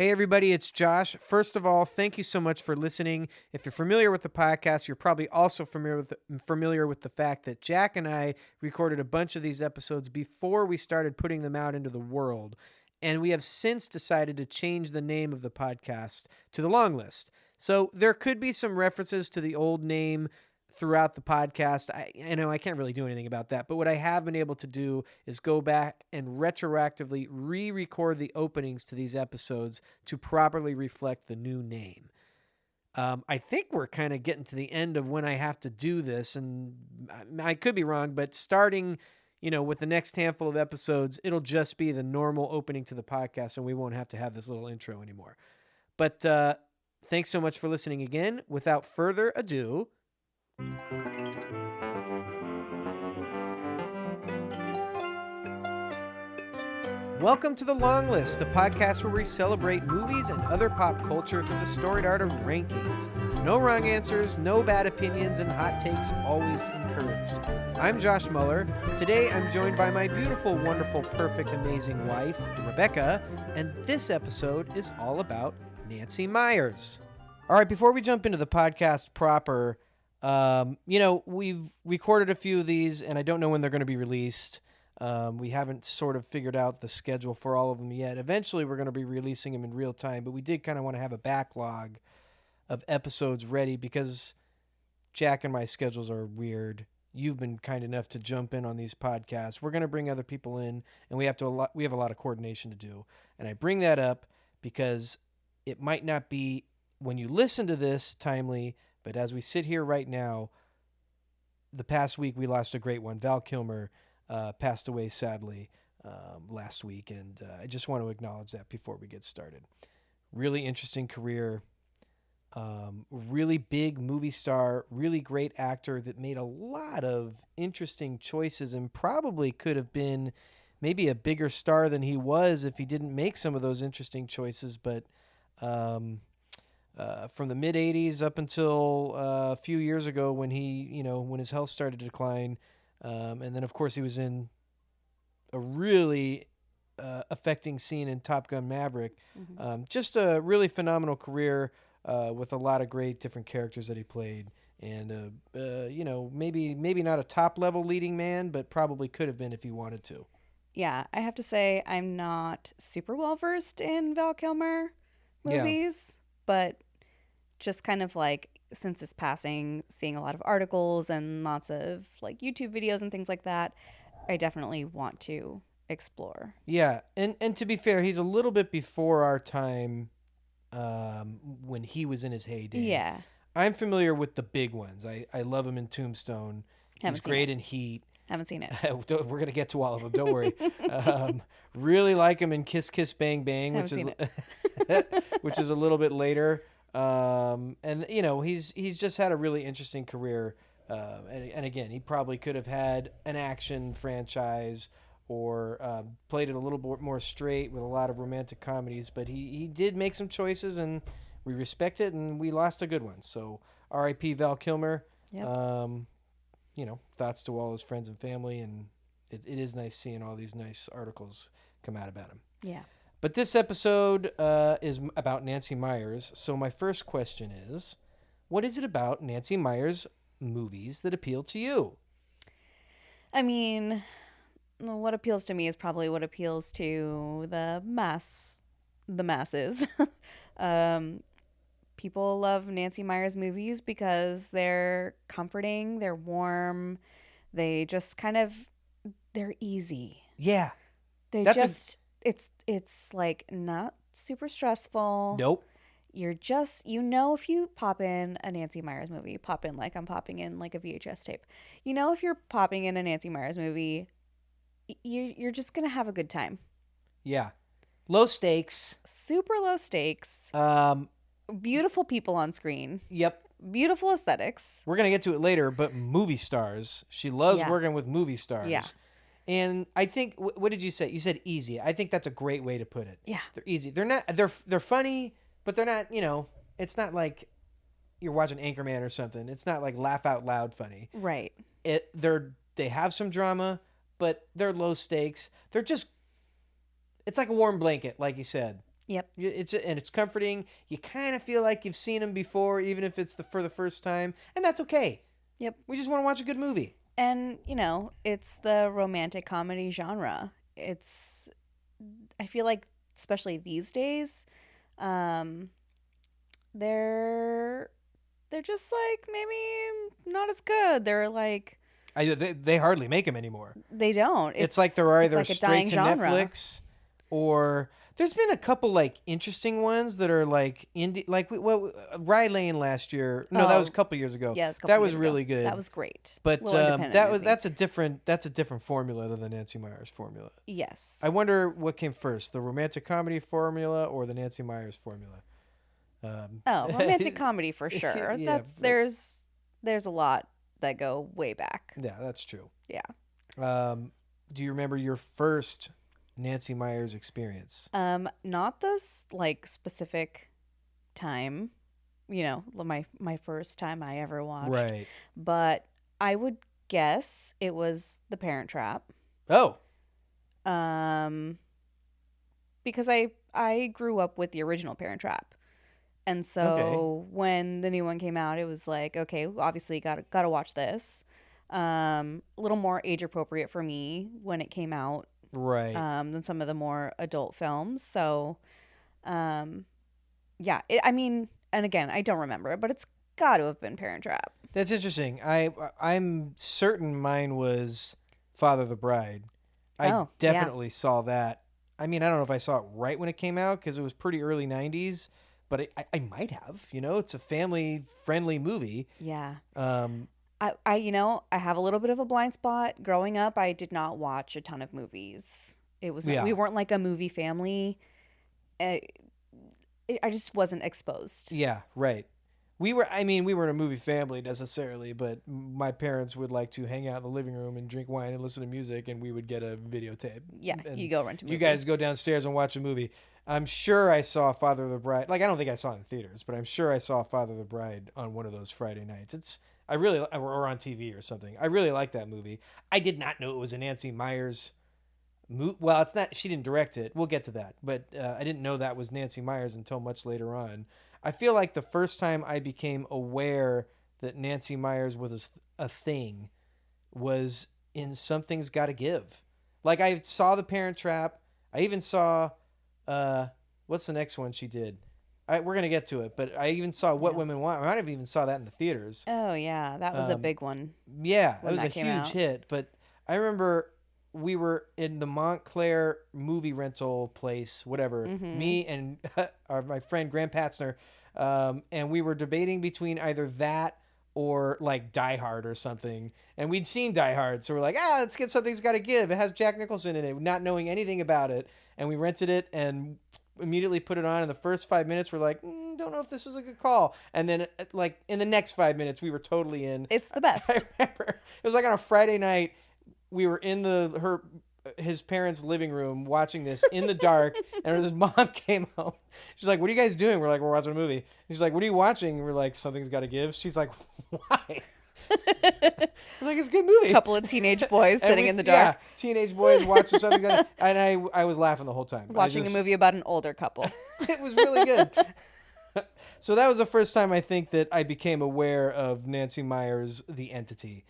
Hey, everybody, it's Josh. First of all, thank you so much for listening. If you're familiar with the podcast, you're probably also familiar with the fact that Jack and I recorded a bunch of these episodes before we started putting them out into the world. And we have since decided to change the name of the podcast to The Long List. So there could be some references to the old name throughout the podcast. I know I can't really do anything about that, but what I have been able to do is go back and retroactively re-record the openings to these episodes to properly reflect the new name. I think we're kind of getting to the end of when I have to do this, and I could be wrong, but starting, with the next handful of episodes, it'll just be the normal opening to the podcast, and we won't have to have this little intro anymore. But thanks so much for listening again. Without further ado, welcome to The Long List, a podcast where we celebrate movies and other pop culture through the storied art of rankings. No wrong answers, no bad opinions, and hot takes always encouraged. I'm Josh Muller. Today I'm joined by my beautiful, wonderful, perfect, amazing wife, Rebecca, and this episode is all about Nancy Meyers. All right, before we jump into the podcast proper, we've recorded a few of these, and I don't know when they're going to be released. We haven't sort of figured out the schedule for all of them yet. Eventually, we're going to be releasing them in real time, but we did kind of want to have a backlog of episodes ready because Jack and my schedules are weird. You've been kind enough to jump in on these podcasts. We're going to bring other people in, and we have a lot of coordination to do. And I bring that up because it might not be, when you listen to this, timely, but as we sit here right now, the past week we lost a great one. Val Kilmer passed away sadly last week, and I just want to acknowledge that before we get started. Really interesting career, really big movie star, really great actor that made a lot of interesting choices and probably could have been maybe a bigger star than he was if he didn't make some of those interesting choices, but from the mid 80s up until a few years ago when when his health started to decline. And then of course he was in a really affecting scene in Top Gun Maverick. Mm-hmm. Just a really phenomenal career with a lot of great different characters that he played. And, maybe not a top level leading man, but probably could have been if he wanted to. Yeah, I have to say I'm not super well versed in Val Kilmer movies, but just kind of like since his passing, seeing a lot of articles and lots of like YouTube videos and things like that, I definitely want to explore. Yeah, and to be fair, he's a little bit before our time when he was in his heyday. Yeah. I'm familiar with the big ones. I love him in Tombstone. He's great in Heat. Haven't seen it. We're going to get to all of them. Don't worry. Really like him in Kiss Kiss Bang Bang, which is a little bit later. And he's just had a really interesting career. And again, he probably could have had an action franchise or played it a little bit more straight with a lot of romantic comedies. But he did make some choices, and we respect it, and we lost a good one. So R.I.P. Val Kilmer. Yep. Thoughts to all his friends and family, and it is nice seeing all these nice articles come out about him. Yeah. But this episode is about Nancy Meyers. So my first question is, what is it about Nancy Meyers movies that appeal to you? I mean, what appeals to me is probably what appeals to the masses. People love Nancy Meyers movies because they're comforting, they're warm, they just they're easy. Yeah. It's like not super stressful. Nope. You're just, if you pop in a Nancy Meyers movie, pop in like I'm popping in like a VHS tape. If you're popping in a Nancy Meyers movie, you're just going to have a good time. Yeah. Low stakes. Super low stakes. Beautiful people on screen. Yep. Beautiful aesthetics. We're going to get to it later, but movie stars. She loves working with movie stars. Yeah. And I think, what did you say? You said easy. I think that's a great way to put it. Yeah. They're easy. They're funny, but they're not, it's not like you're watching Anchorman or something. It's not like laugh out loud funny. Right. They have some drama, but they're low stakes. It's like a warm blanket, like you said. Yep. And it's comforting. You kind of feel like you've seen them before, even if it's for the first time, and that's okay. Yep. We just want to watch a good movie. And, it's the romantic comedy genre. I feel like, especially these days, um, they're just like maybe not as good. They're like They hardly make them anymore. they don't. It's like they're either like a straight dying to genre. Netflix, or there's been a couple like interesting ones that are like indie, like Rye Lane last year. No, that was a couple years ago. Yeah, that was really good. That was great. But Little movie. that's a different formula than the Nancy Meyers formula. Yes. I wonder what came first, the romantic comedy formula or the Nancy Meyers formula. Romantic comedy for sure. Yeah, there's a lot that go way back. Yeah, that's true. Yeah. Do you remember your first Nancy Meyers experience? Not this like specific time, my first time I ever watched. Right. But I would guess it was The Parent Trap. Oh. Because I grew up with the original Parent Trap. And so when the new one came out, it was like, okay, obviously gotta watch this. A little more age appropriate for me when it came out, right? Than some of the more adult films. So, and again, I don't remember it, but it's got to have been Parent Trap. That's interesting. I'm certain mine was Father the Bride. I definitely saw that. I mean, I don't know if I saw it right when it came out because it was pretty early '90s. But I might have, it's a family-friendly movie. Yeah. I have a little bit of a blind spot. Growing up, I did not watch a ton of movies. We weren't like a movie family. I just wasn't exposed. Yeah, right. We weren't a movie family necessarily, but my parents would like to hang out in the living room and drink wine and listen to music, and we would get a videotape. Yeah, you go rent a movie. You guys go downstairs and watch a movie. I'm sure I saw Father of the Bride. Like, I don't think I saw it in theaters, but I'm sure I saw Father of the Bride on one of those Friday nights. Or on TV or something. I really like that movie. I did not know it was a Nancy Meyers movie. Well, it's not. She didn't direct it. We'll get to that. But I didn't know that was Nancy Meyers until much later on. I feel like the first time I became aware that Nancy Meyers was a thing was in Something's Gotta Give. Like, I saw The Parent Trap. I even saw... what's the next one she did? We're going to get to it, but I even saw What Women Want. I might have even saw that in the theaters. Oh, yeah. That was a big one. Yeah, it was a huge hit. But I remember we were in the Montclair movie rental place, whatever, me and my friend Graham Patzner, and we were debating between either that or like Die Hard or something. And we'd seen Die Hard, so we're like, let's get Something's Gotta Give. It has Jack Nicholson in it, not knowing anything about it. And we rented it and immediately put it on. In the first 5 minutes, we're like, don't know if this is a good call. And then, like, in the next 5 minutes, we were totally in. It's the best. I remember it was like on a Friday night. We were in his parents' living room watching this in the dark, and his mom came home. She's like, "What are you guys doing?" We're like, "We're watching a movie." She's like, "What are you watching?" We're like, "Something's Gotta Give." She's like, "Why?" I'm like, it's a good movie. A couple of teenage boys sitting in the dark. Yeah, teenage boys watching Something Gotta. And I was laughing the whole time. Watching a movie about an older couple. It was really good. So that was the first time I think that I became aware of Nancy Meyers, the entity.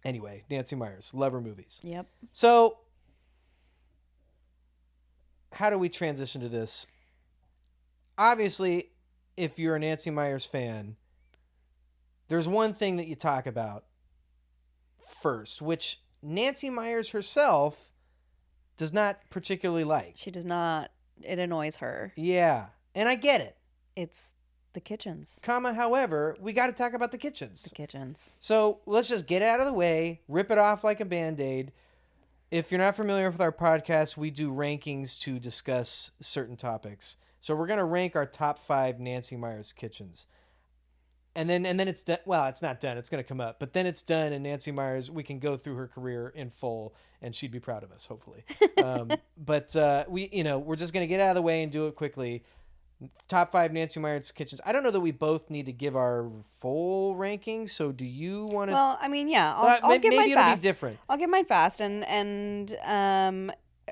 Anyway, Nancy Meyers, love her movies. Yep. So, how do we transition to this? Obviously, if you're a Nancy Meyers fan, there's one thing that you talk about first, which Nancy Meyers herself does not particularly like. She does not. It annoys her. Yeah, and I get it. It's the kitchens. However, we got to talk about the kitchens. The kitchens. So let's just get it out of the way, rip it off like a Band-Aid. If you're not familiar with our podcast, we do rankings to discuss certain topics. So we're going to rank our top 5 Nancy Meyers kitchens. And then it's done. Well, it's not done. It's going to come up. But then it's done, and Nancy Meyers, we can go through her career in full, and she'd be proud of us, hopefully. But we're just going to get out of the way and do it quickly. Top 5 Nancy Meyers kitchens. I don't know that we both need to give our full rankings. So do you want to? Well, I mean, yeah, I'll give mine fast. Maybe it'll be different. I'll give mine fast, and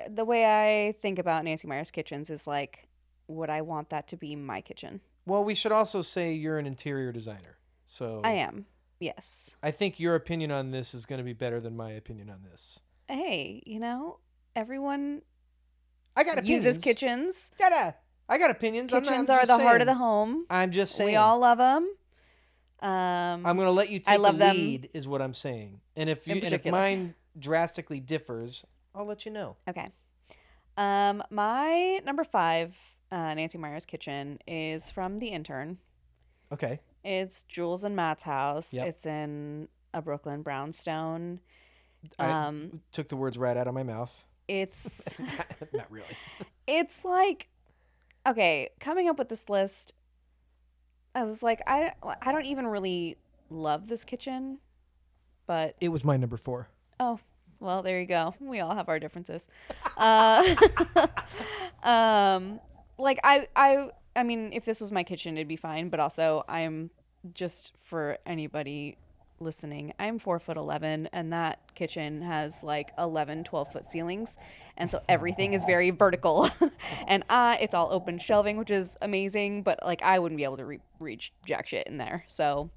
the way I think about Nancy Meyers kitchens is like, would I want that to be my kitchen? Well, we should also say you're an interior designer. I So am. Yes. I think your opinion on this is going to be better than my opinion on this. Hey, everyone I got uses opinions. kitchens. I got opinions. Kitchens I'm are just the heart of saying. the home. I'm just saying. We all love them. I'm going to let you I take the love them lead, is what I'm saying. And if in if particular. mine drastically differs, I'll let you know. Okay. My number 5 Nancy Meyers kitchen is from The Intern. Okay. It's Jules and Matt's house. Yep. It's in a Brooklyn brownstone. I took the words right out of my mouth. It's Not really. It's like, okay, coming up with this list, I was like, I don't even really love this kitchen, but It was my number 4. oh, well, there you go. We all have our differences. Uh, like I mean, if this was my kitchen, it'd be fine. But also, I'm just for anybody listening, I'm 4'11", and that kitchen has like 11, 12-foot ceilings, and so everything is very vertical, and it's all open shelving, which is amazing. But like, I wouldn't be able to reach jack shit in there. So,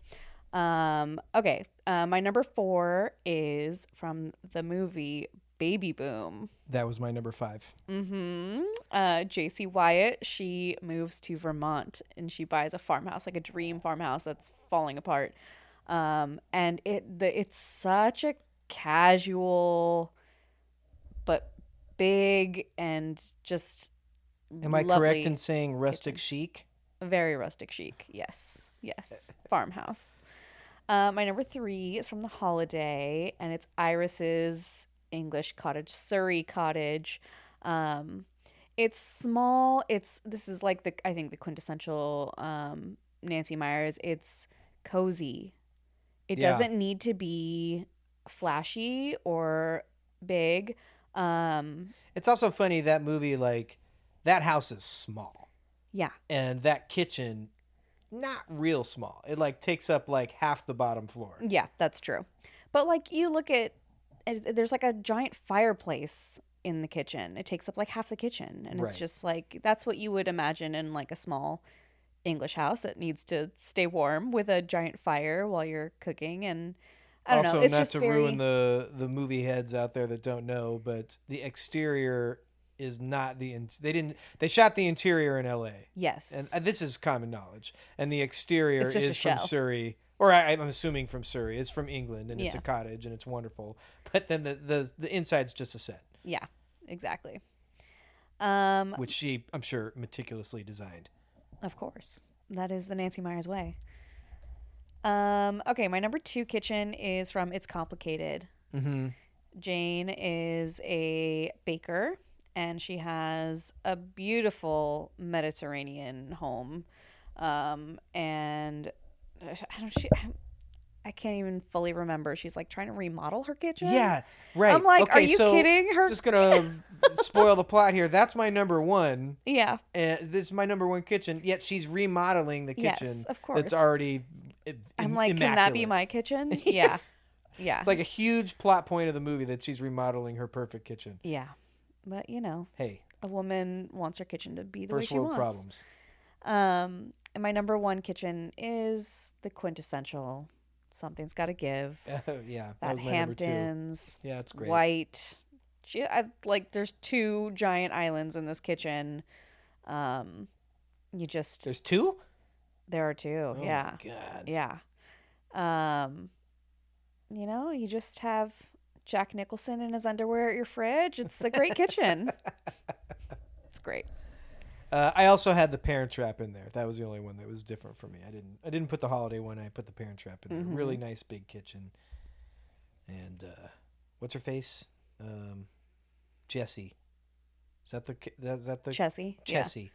okay, my number 4 is from the movie Baby Boom. That was my number 5. JC Wyatt, she moves to Vermont and she buys a farmhouse, like a dream farmhouse that's falling apart. And it's such a casual but big and just Am I correct lovely in saying rustic kitchen. chic? Very rustic chic. Yes. Farmhouse. My number 3 is from The Holiday, and it's Iris's English cottage, Surrey cottage. It's small. This is like I think the quintessential Nancy Meyers. It's cozy. It Yeah. doesn't need to be flashy or big. It's also funny, that movie, like, that house is small. Yeah. And that kitchen, not real small. It, like, takes up, like, half the bottom floor. Yeah, that's true. But like, you look at, there's like a giant fireplace in the kitchen. It takes up like half the kitchen, and it's Right. just like, that's what you would imagine in like a small English house that needs to stay warm with a giant fire while you're cooking. And I don't also, know, it's not just to very ruin the movie heads out there that don't know, but the exterior is not they shot the interior in LA. yes. And this is common knowledge. And the exterior It's just a is from shell. Surrey, or I'm assuming from Surrey. It's from England, and it's Yeah. a cottage, and it's wonderful. But then the inside's just a set, Yeah, exactly. which she, I'm sure, meticulously designed. Of course. That is the Nancy Meyers way. Okay, my number 2 kitchen is from It's Complicated. Mm-hmm. Jane is a baker, and she has a beautiful Mediterranean home. And I can't even fully remember. She's like trying to remodel her kitchen. Yeah, right. I'm like, okay, are you so kidding? Her just gonna spoil the plot here. That's my number 1. Yeah. This is my number 1 kitchen. Yet she's remodeling the kitchen. Yes, of course. That's already. I'm like, can that be immaculate. my kitchen? Yeah. Yeah. It's like a huge plot point of the movie that she's remodeling her perfect kitchen. Yeah. But Hey, a woman wants her kitchen to be the way first she world wants. problems. And my number 1 kitchen is the quintessential something's got to give. Yeah, that That was my number 2. Hamptons, Yeah, it's great. white. There's 2 giant islands in this kitchen. There's 2? There are 2. Oh Yeah. my God. Yeah. You just have Jack Nicholson in his underwear at your fridge. It's a great kitchen. It's great. I also had the Parent Trap in there. That was the only one that was different for me. I didn't put the Holiday one. I put the Parent Trap in there. Mm-hmm. Really nice big kitchen. And what's her face? Jessie. Is that the Chessie. Chessie? Yeah.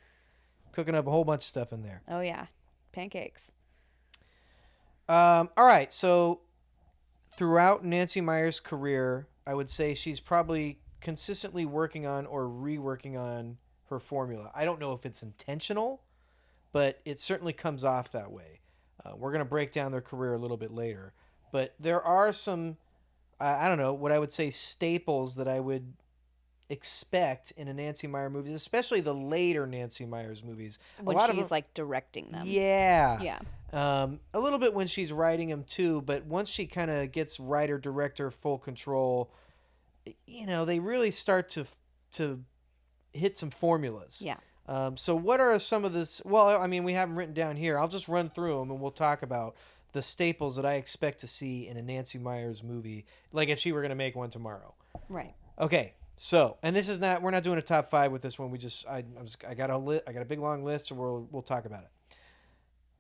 Cooking up a whole bunch of stuff in there. Oh yeah, pancakes. All right. So throughout Nancy Meyers' career, I would say she's probably consistently working on or reworking on her formula. I don't know if it's intentional, but it certainly comes off that way. We're going to break down their career a little bit later, but there are some, I don't know, what I would say staples that I would expect in a Nancy Meyers movies, especially the later Nancy Meyers movies. When a lot she's of like directing them. Yeah. Yeah. A little bit when she's writing them too, but once she kind of gets writer director full control, they really start to hit some formulas. Yeah. So what are some of this? Well, I mean, we have them written down here. I'll just run through them and we'll talk about the staples that I expect to see in a Nancy Meyers movie, like if she were going to make one tomorrow. Right. Okay. So, and this is not, we're not doing a top 5 with this one. I got a big long list, and we'll talk about it.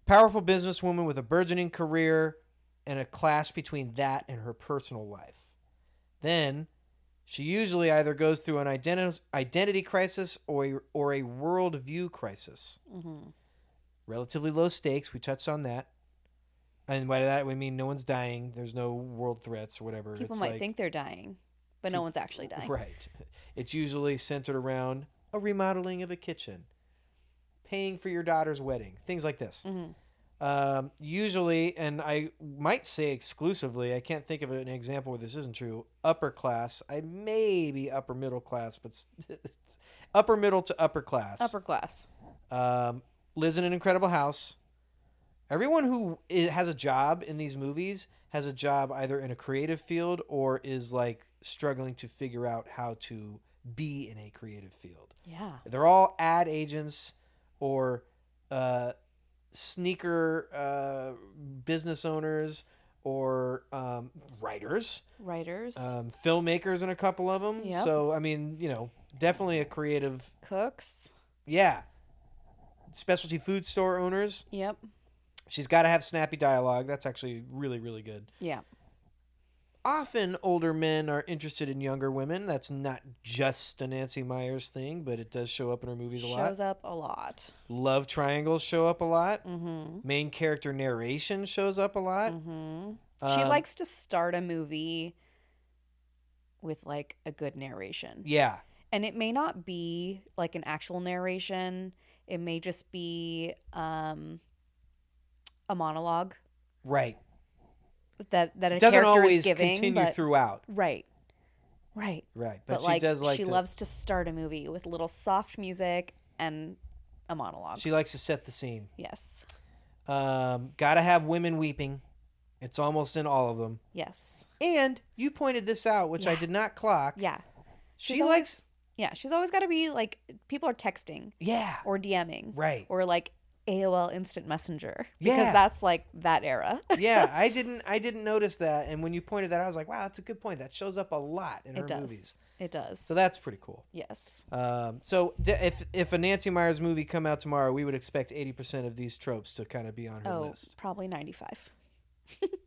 Powerful businesswoman with a burgeoning career and a clash between that and her personal life. Then she usually either goes through an identity crisis or a worldview crisis. Mm-hmm. Relatively low stakes. We touched on that. And by that we mean no one's dying. There's no world threats or whatever. People might think they're dying, but no one's actually dying. Right. It's usually centered around a remodeling of a kitchen, paying for your daughter's wedding, things like this. Mm-hmm. Usually, and I might say exclusively, I can't think of an example where this isn't true, upper class. I may be upper middle class, but it's upper middle to upper class. Upper class. Lives in an incredible house. Everyone who has a job in these movies has a job either in a creative field or is like struggling to figure out how to be in a creative field. Yeah. They're all ad agents or sneaker business owners or writers. Filmmakers in a couple of them. Yep. So, I mean, definitely a creative. Cooks. Yeah. Specialty food store owners. Yep. She's got to have snappy dialogue. That's actually really, really good. Yeah. Often older men are interested in younger women. That's not just a Nancy Meyers thing, but it does show up in her movies a lot. Shows up a lot. Love triangles show up a lot. Mm-hmm. Main character narration shows up a lot. Mm-hmm. She likes to start a movie with like a good narration. Yeah. And it may not be like an actual narration. It may just be a monologue. Right. That a it doesn't character always is giving, continue throughout. Right. But she like, does like she loves to start a movie with little soft music and a monologue. She likes to set the scene. Yes. Gotta have women weeping. It's almost in all of them. Yes. And you pointed this out, which I did not clock. Yeah. She's always got to be like, people are texting. Yeah. Or DMing. Right. Or like AOL Instant Messenger. Because that's like that era. Yeah, I didn't notice that, and when you pointed that out, I was like, wow, that's a good point. That shows up a lot in her movies. It does. So that's pretty cool. Yes. So if a Nancy Meyers movie come out tomorrow, we would expect 80% of these tropes to kind of be on her list. Probably 95.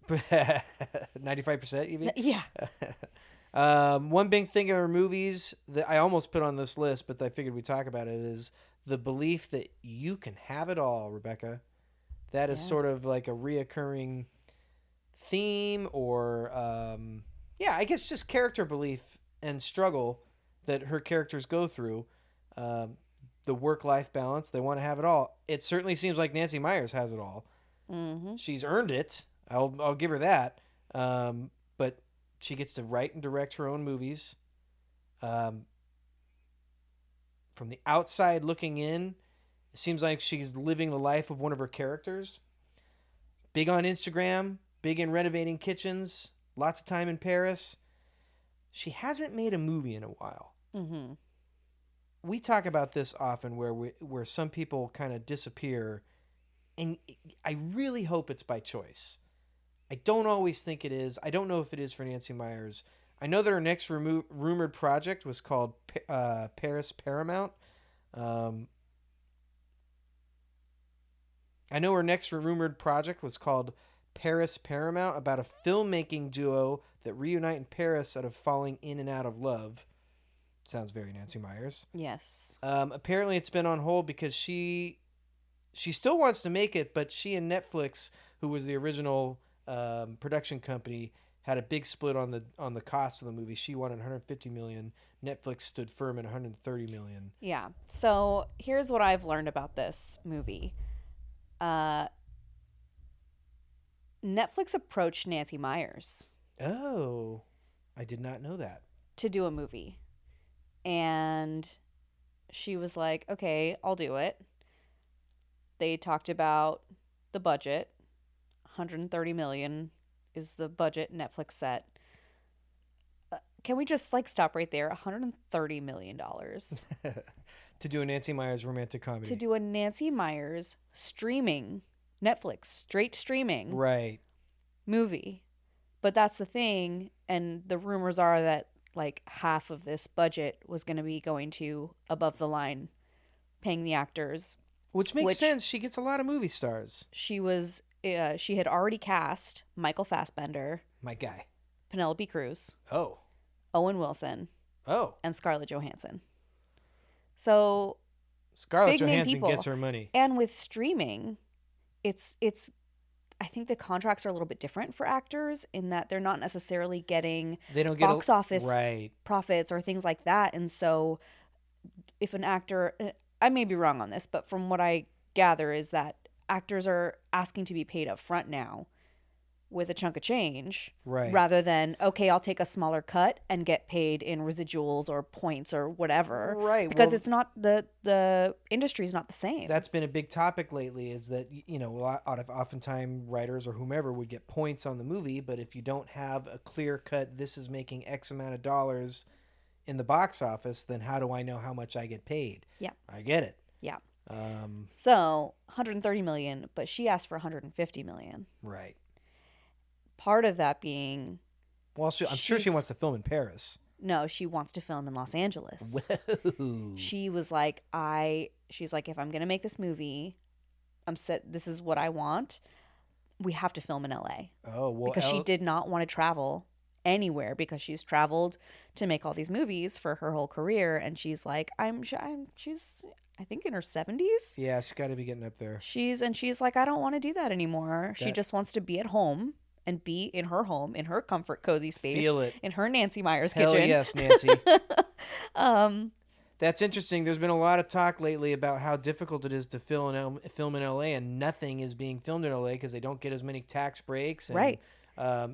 95% even? Yeah. One big thing in her movies that I almost put on this list, but I figured we'd talk about it, is the belief that you can have it all, Rebecca. That is sort of like a reoccurring theme or, I guess just character belief and struggle that her characters go through. The work-life balance, they want to have it all. It certainly seems like Nancy Meyers has it all. Mm-hmm. She's earned it. I'll give her that. But she gets to write and direct her own movies. From the outside looking in, it seems like she's living the life of one of her characters. Big on Instagram, big in renovating kitchens, lots of time in Paris. She hasn't made a movie in a while. Mm-hmm. We talk about this often where some people kind of disappear, and I really hope it's by choice. I don't always think it is. I don't know if it is for Nancy Meyers. I know that her next rumored project was called Paris Paramount. I know her next rumored project was called Paris Paramount, about a filmmaking duo that reunite in Paris out of falling in and out of love. Sounds very Nancy Meyers. Yes. Apparently it's been on hold because she still wants to make it, but she and Netflix, who was the original production company, had a big split on the cost of the movie. She wanted $150 million. Netflix stood firm at $130 million. Yeah. So here's what I've learned about this movie. Netflix approached Nancy Meyers. Oh, I did not know that. To do a movie. And she was like, okay, I'll do it. They talked about the budget. 130 million is the budget Netflix set. Can we just like stop right there? $130 million to do a Nancy Meyers romantic comedy. to do a Nancy Meyers streaming, Netflix, straight streaming Right. movie. But that's the thing. And the rumors are that like half of this budget was going to be going to above the line, paying the actors. Which makes sense. She gets a lot of movie stars. She had already cast Michael Fassbender, My guy. Penelope Cruz, Oh. Owen Wilson, Oh. and Scarlett Johansson. So Scarlett big name Johansson people. gets her money. And with streaming, it's I think the contracts are a little bit different for actors in that they're not necessarily getting They don't get box office right. profits or things like that. And so if an actor, I may be wrong on this, but from what I gather is that actors are asking to be paid up front now with a chunk of change, Right. rather than, okay, I'll take a smaller cut and get paid in residuals or points or whatever. Right. Because Well, it's not, the industry is not the same. that's been a big topic lately, is that, oftentimes writers or whomever would get points on the movie, but if you don't have a clear cut, this is making X amount of dollars in the box office, then how do I know how much I get paid? Yeah. I get it. Yeah. Um, So 130 million, but she asked for 150 million. right. Part of that being, Well, I'm sure she She's- wants to film in Paris. no, she wants to film in Los Angeles. Whoa. She was like, she's like, if I'm going to make this movie, this is what I want. We have to film in LA. Oh, well. Because she did not want to travel anywhere, because she's traveled to make all these movies for her whole career. And she's like, she's, I think in her 70s. Yeah, she's got to be getting up there. She's like, I don't want to do that anymore. She That- just wants to be at home and be in her home, in her comfort, cozy space, Feel it. in her Nancy Meyers Hell kitchen. yes, Nancy. Um, That's interesting. There's been a lot of talk lately about how difficult it is to film in LA, and nothing is being filmed in LA because they don't get as many tax breaks. And, Right.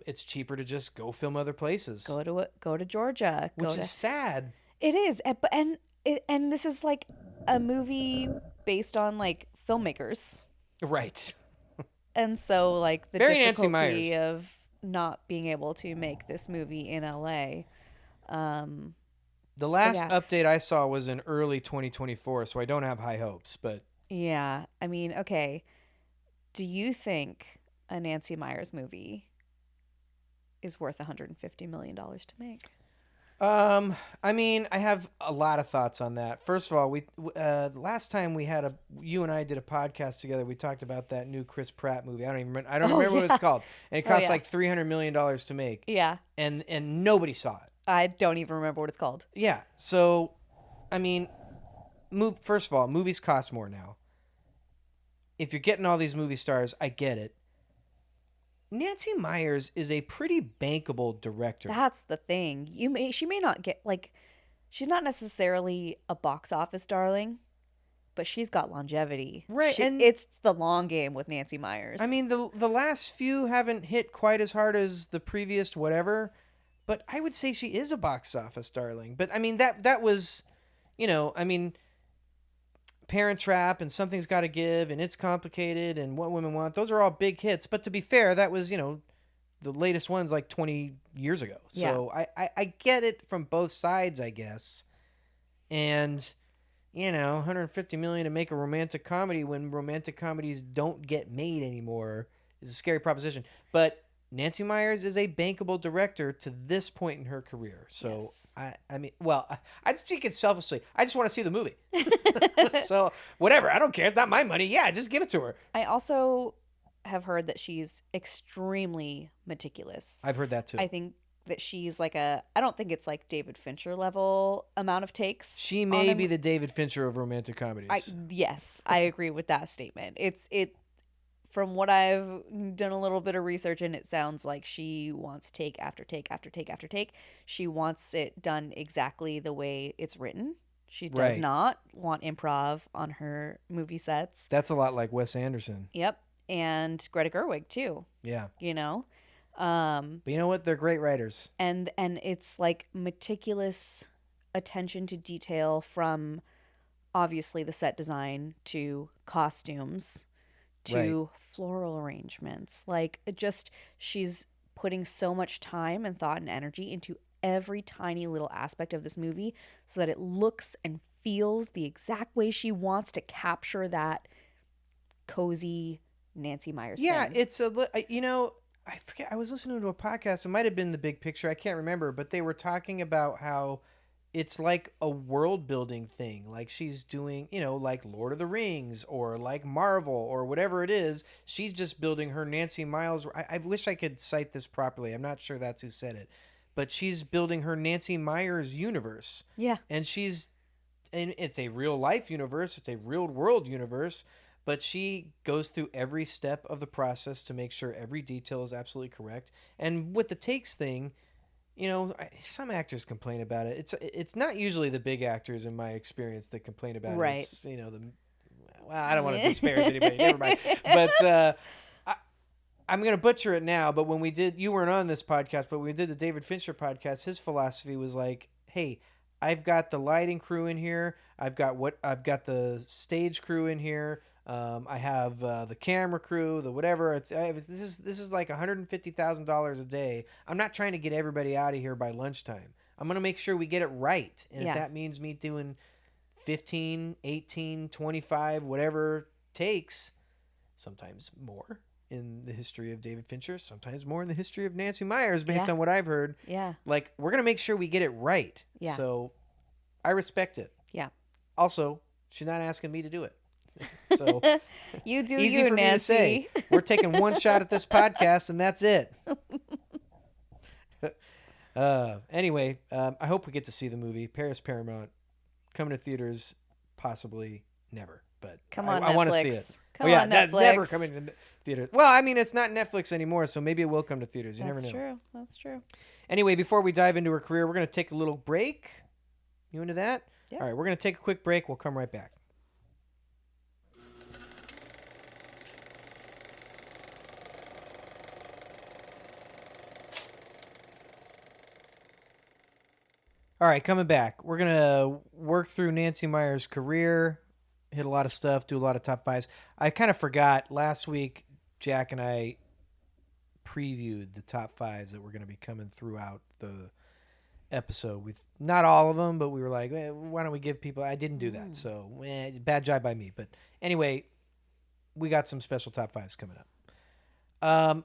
It's cheaper to just go film other places, go to Georgia. which is sad. It is, and this is like a movie based on like filmmakers, Right. and so like the Very Nancy difficulty Meyers. of not being able to make this movie in LA. The last yeah. update I saw was in early 2024, so I don't have high hopes. But Yeah, I mean, okay. Do you think a Nancy Meyers movie is worth $150 million to make? I mean, I have a lot of thoughts on that. First of all, last time you and I did a podcast together, we talked about that new Chris Pratt movie. I don't remember what it's called, and it cost yeah. like $300 million to make. Yeah, And nobody saw it. I don't even remember what it's called. Yeah. So, I mean, first of all, movies cost more now. If you're getting all these movie stars, I get it. Nancy Meyers is a pretty bankable director. That's the thing. She may not get like, she's not necessarily a box office darling, but she's got longevity. Right, and- it's the long game with Nancy Meyers. I mean, the last few haven't hit quite as hard as the previous whatever, but I would say she is a box office darling. But I mean, that was, I mean, Parent Trap and Something's Gotta Give and It's Complicated and What Women Want, those are all big hits. But to be fair, that was, the latest one's like 20 years ago. So I get it from both sides, I guess. And, $150 million to make a romantic comedy when romantic comedies don't get made anymore is a scary proposition. But Nancy Meyers is a bankable director to this point in her career. So, Yes. I think it's selfishly. I just want to see the movie. So, whatever. I don't care. It's not my money. Yeah, just give it to her. I also have heard that she's extremely meticulous. I've heard that too. I think that she's like I don't think it's like David Fincher level amount of takes. She may be the David Fincher of romantic comedies. Yes, I agree with that statement. From what I've done a little bit of research, and it sounds like she wants take after take after take after take. She wants it done exactly the way it's written. She does Right. not want improv on her movie sets. That's a lot like Wes Anderson. Yep. And Greta Gerwig too, Yeah. But you know what? They're great writers. and it's like meticulous attention to detail from obviously the set design to costumes Right. to floral arrangements. Like, it just, she's putting so much time and thought and energy into every tiny little aspect of this movie so that it looks and feels the exact way she wants to capture that cozy Nancy Meyers Yeah, thing. it's I forget. I was listening to a podcast. It might have been The Big Picture. I can't remember, but they were talking about how it's like a world building thing. Like she's doing, like Lord of the Rings or like Marvel or whatever it is. She's just building her Nancy Miles. I wish I could cite this properly. I'm not sure that's who said it, but she's building her Nancy Meyers universe. Yeah. And it's a real life universe. It's a real world universe. But she goes through every step of the process to make sure every detail is absolutely correct. And with the takes thing, some actors complain about it. It's not usually the big actors in my experience that complain about it. Right. It's, I don't want to disparage anybody. Never mind. But I'm going to butcher it now. But when you weren't on this podcast, but when we did the David Fincher podcast, his philosophy was like, hey, I've got the lighting crew in here. I've got the stage crew in here. I have the camera crew, the whatever. This is like $150,000 a day. I'm not trying to get everybody out of here by lunchtime. I'm gonna make sure we get it right, and if that means me doing 15, 18, 25, whatever takes, sometimes more in the history of David Fincher, sometimes more in the history of Nancy Meyers, based on what I've heard. Yeah. Like, we're gonna make sure we get it right. Yeah. So, I respect it. Yeah. Also, she's not asking me to do it. So you do easy you, for Nancy. me to say. We're taking one shot at this podcast, and that's it. Anyway, I hope we get to see the movie Paris Paramount coming to theaters, possibly never, but Come on, I want to see it. Come on, that's Netflix. never coming to theaters. Well, I mean, it's not Netflix anymore, so maybe it will come to theaters. You never know. That's true. Anyway, before we dive into her career, we're going to take a little break. You into that? Yeah. All right, we're going to take a quick break. We'll come right back. All right, coming back. We're going to work through Nancy Meyers' career, hit a lot of stuff, do a lot of top fives. I kind of forgot last week, Jack and I previewed the top fives that were going to be coming throughout the episode. With not all of them, but we were like, why don't we give people... I didn't do that, so bad job by me. But anyway, we got some special top fives coming up.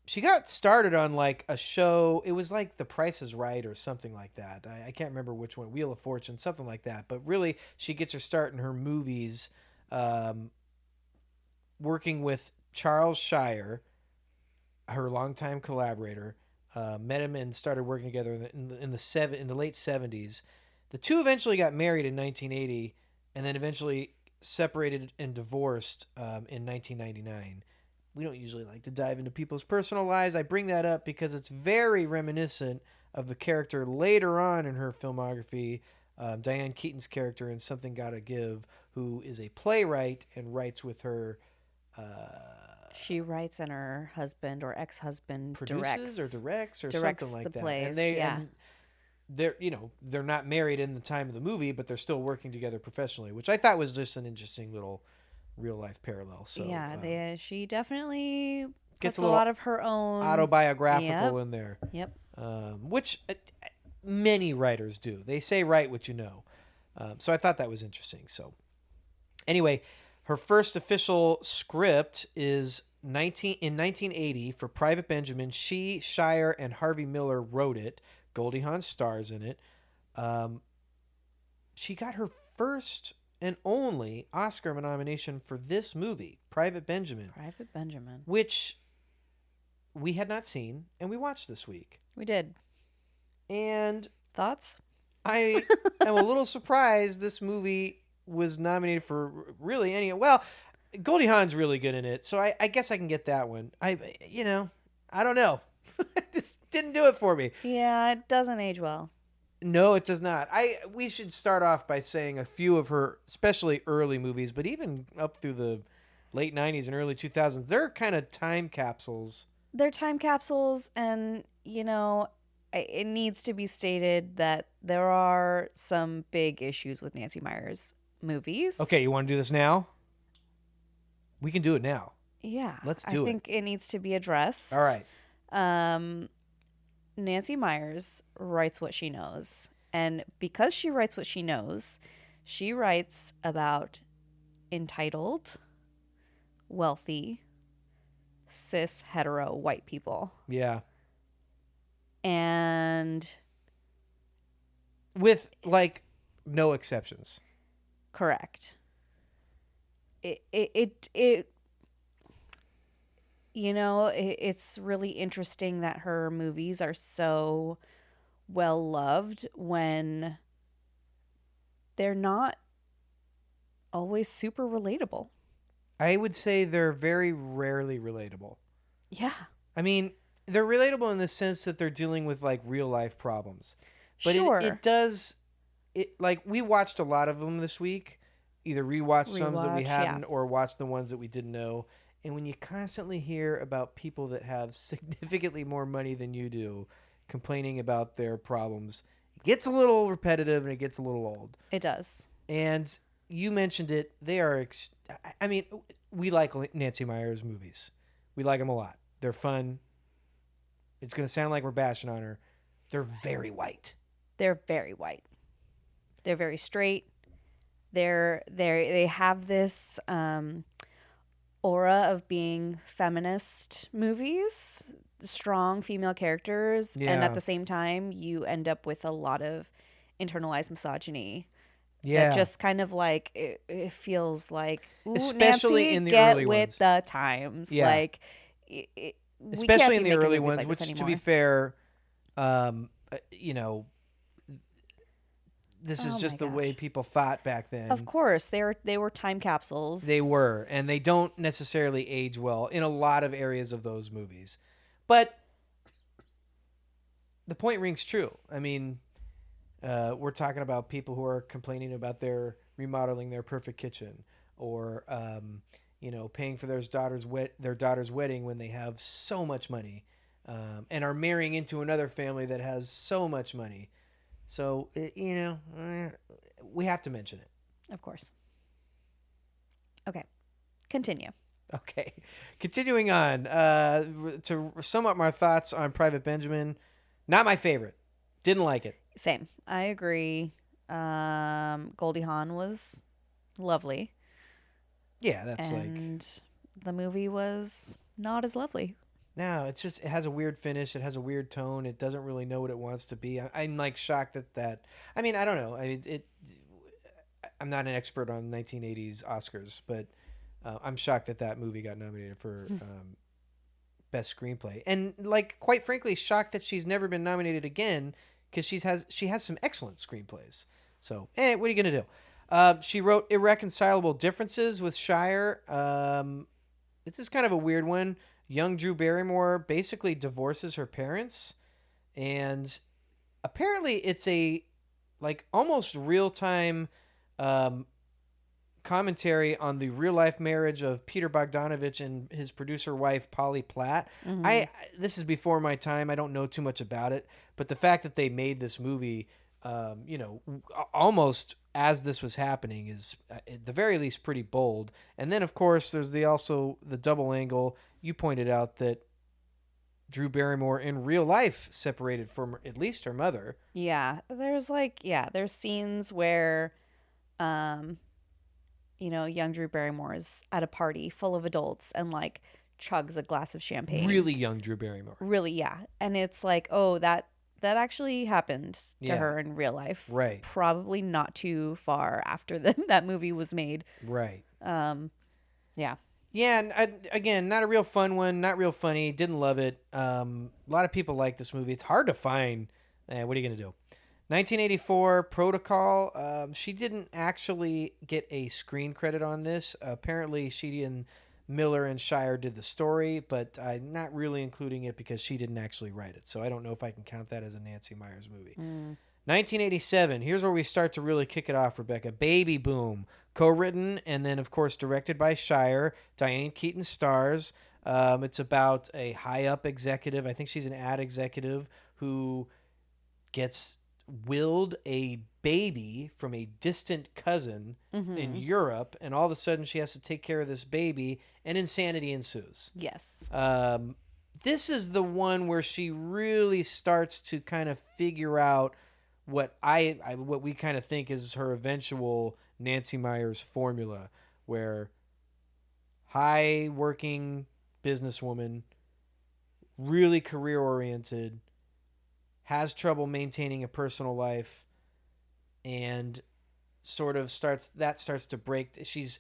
She got started on like a show. It was like The Price is Right or something like that. I can't remember which one. Wheel of Fortune, something like that. But really, she gets her start in her movies working with Charles Shire, her longtime collaborator. Met him and started working together in the late 70s. The two eventually got married in 1980 and then eventually separated and divorced in 1999. We don't usually like to dive into people's personal lives. I bring that up because it's very reminiscent of the character later on in her filmography, Diane Keaton's character in Something Gotta Give, who is a playwright and writes with her. She writes and her husband or ex-husband directs or something like the that. plays, And they're not married in the time of the movie, but they're still working together professionally, which I thought was just an interesting little real life parallel. So she definitely gets puts a lot of her own autobiographical in there. Yep. Which many writers do. They say write what you know. So I thought that was interesting. So anyway, her first official script is in 1980 for Private Benjamin. She, Shire, and Harvey Miller wrote it. Goldie Hawn stars in it. She got her first and only Oscar nomination for this movie, Private Benjamin. Private Benjamin. Which we had not seen, and we watched this week. We did. And thoughts? I am a little surprised this movie was nominated for really any... Well, Goldie Hawn's really good in it, so I guess I can get that one. I don't know. This didn't do it for me. Yeah, it doesn't age well. No, it does not. We should start off by saying a few of her, especially early movies, but even up through the late 90s and early 2000s, they're kind of time capsules. They're time capsules, and, it needs to be stated that there are some big issues with Nancy Meyers movies. Okay, you want to do this now? We can do it now. Yeah. Let's I do it. think it needs to be addressed. All right. Nancy Meyers writes what she knows. And because she writes what she knows, she writes about entitled, wealthy, cis, hetero, white people. Yeah. And with like no exceptions. Correct. It's really interesting that her movies are so well loved when they're not always super relatable. I would say they're very rarely relatable. Yeah. I mean, they're relatable in the sense that they're dealing with like real life problems. But sure. it does, like we watched a lot of them this week, either rewatched some that we hadn't or watched the ones that we didn't know. And when you constantly hear about people that have significantly more money than you do complaining about their problems, it gets a little repetitive and it gets a little old. It does. And you mentioned it. They are, I mean, we like Nancy Meyers movies. We like them a lot. They're fun. It's going to sound like we're bashing on her. They're very white. They're very white. They're very straight. They have this aura of being feminist movies, strong female characters, and at the same time you end up with a lot of internalized misogyny. Yeah, that just kind of like it feels like, ooh, especially Nancy, in the get early with ones. The times. Yeah. Like, especially in the early ones, like which to be fair, this is just the way people thought back then. Of course, they were time capsules. They were, and they don't necessarily age well in a lot of areas of those movies. But the point rings true. I mean, we're talking about people who are complaining about their remodeling their perfect kitchen, or paying for their daughter's wedding when they have so much money, and are marrying into another family that has so much money. So, we have to mention it. Of course. Okay. Continue. Okay. Continuing on. To sum up my thoughts on Private Benjamin, not my favorite. Didn't like it. Same. I agree. Goldie Hawn was lovely. Yeah, that's and the movie was not as lovely. No, it has a weird finish. It has a weird tone. It doesn't really know what it wants to be. I'm like shocked that. I mean, I don't know. I'm not an expert on 1980s Oscars, but I'm shocked that movie got nominated for best screenplay. And like, quite frankly, shocked that she's never been nominated again, because she has some excellent screenplays. So, what are you gonna do? She wrote Irreconcilable Differences with Shire. This is kind of a weird one. Young Drew Barrymore basically divorces her parents, and apparently it's a like almost real-time commentary on the real-life marriage of Peter Bogdanovich and his producer wife Polly Platt. Mm-hmm. This is before my time. I don't know too much about it, but the fact that they made this movie almost as this was happening is at the very least pretty bold. And then of course there's also the double angle. You pointed out that Drew Barrymore in real life separated from at least her mother. Yeah, there's scenes where young Drew Barrymore is at a party full of adults and like chugs a glass of champagne. Really young Drew Barrymore. Really, yeah. And it's like, oh, that actually happened to her in real life. Right. Probably not too far after that movie was made. Right. Yeah. Yeah, and again, not a real fun one, not real funny. Didn't love it. A lot of people like this movie. It's hard to find. What are you going to do? 1984, Protocol. She didn't actually get a screen credit on this. Apparently, she and Miller and Shire did the story, but I'm not really including it because she didn't actually write it. So I don't know if I can count that as a Nancy Meyers movie. 1987, here's where we start to really kick it off, Rebecca. Baby Boom, co-written and then, of course, directed by Shire. Diane Keaton stars. It's about a high-up executive. I think she's an ad executive who gets willed a baby from a distant cousin in Europe, and all of a sudden she has to take care of this baby, and insanity ensues. Yes. This is the one where she really starts to kind of figure out what what we kind of think is her eventual Nancy Meyers formula, where high working businesswoman, really career oriented, has trouble maintaining a personal life, and sort of starts to break. She's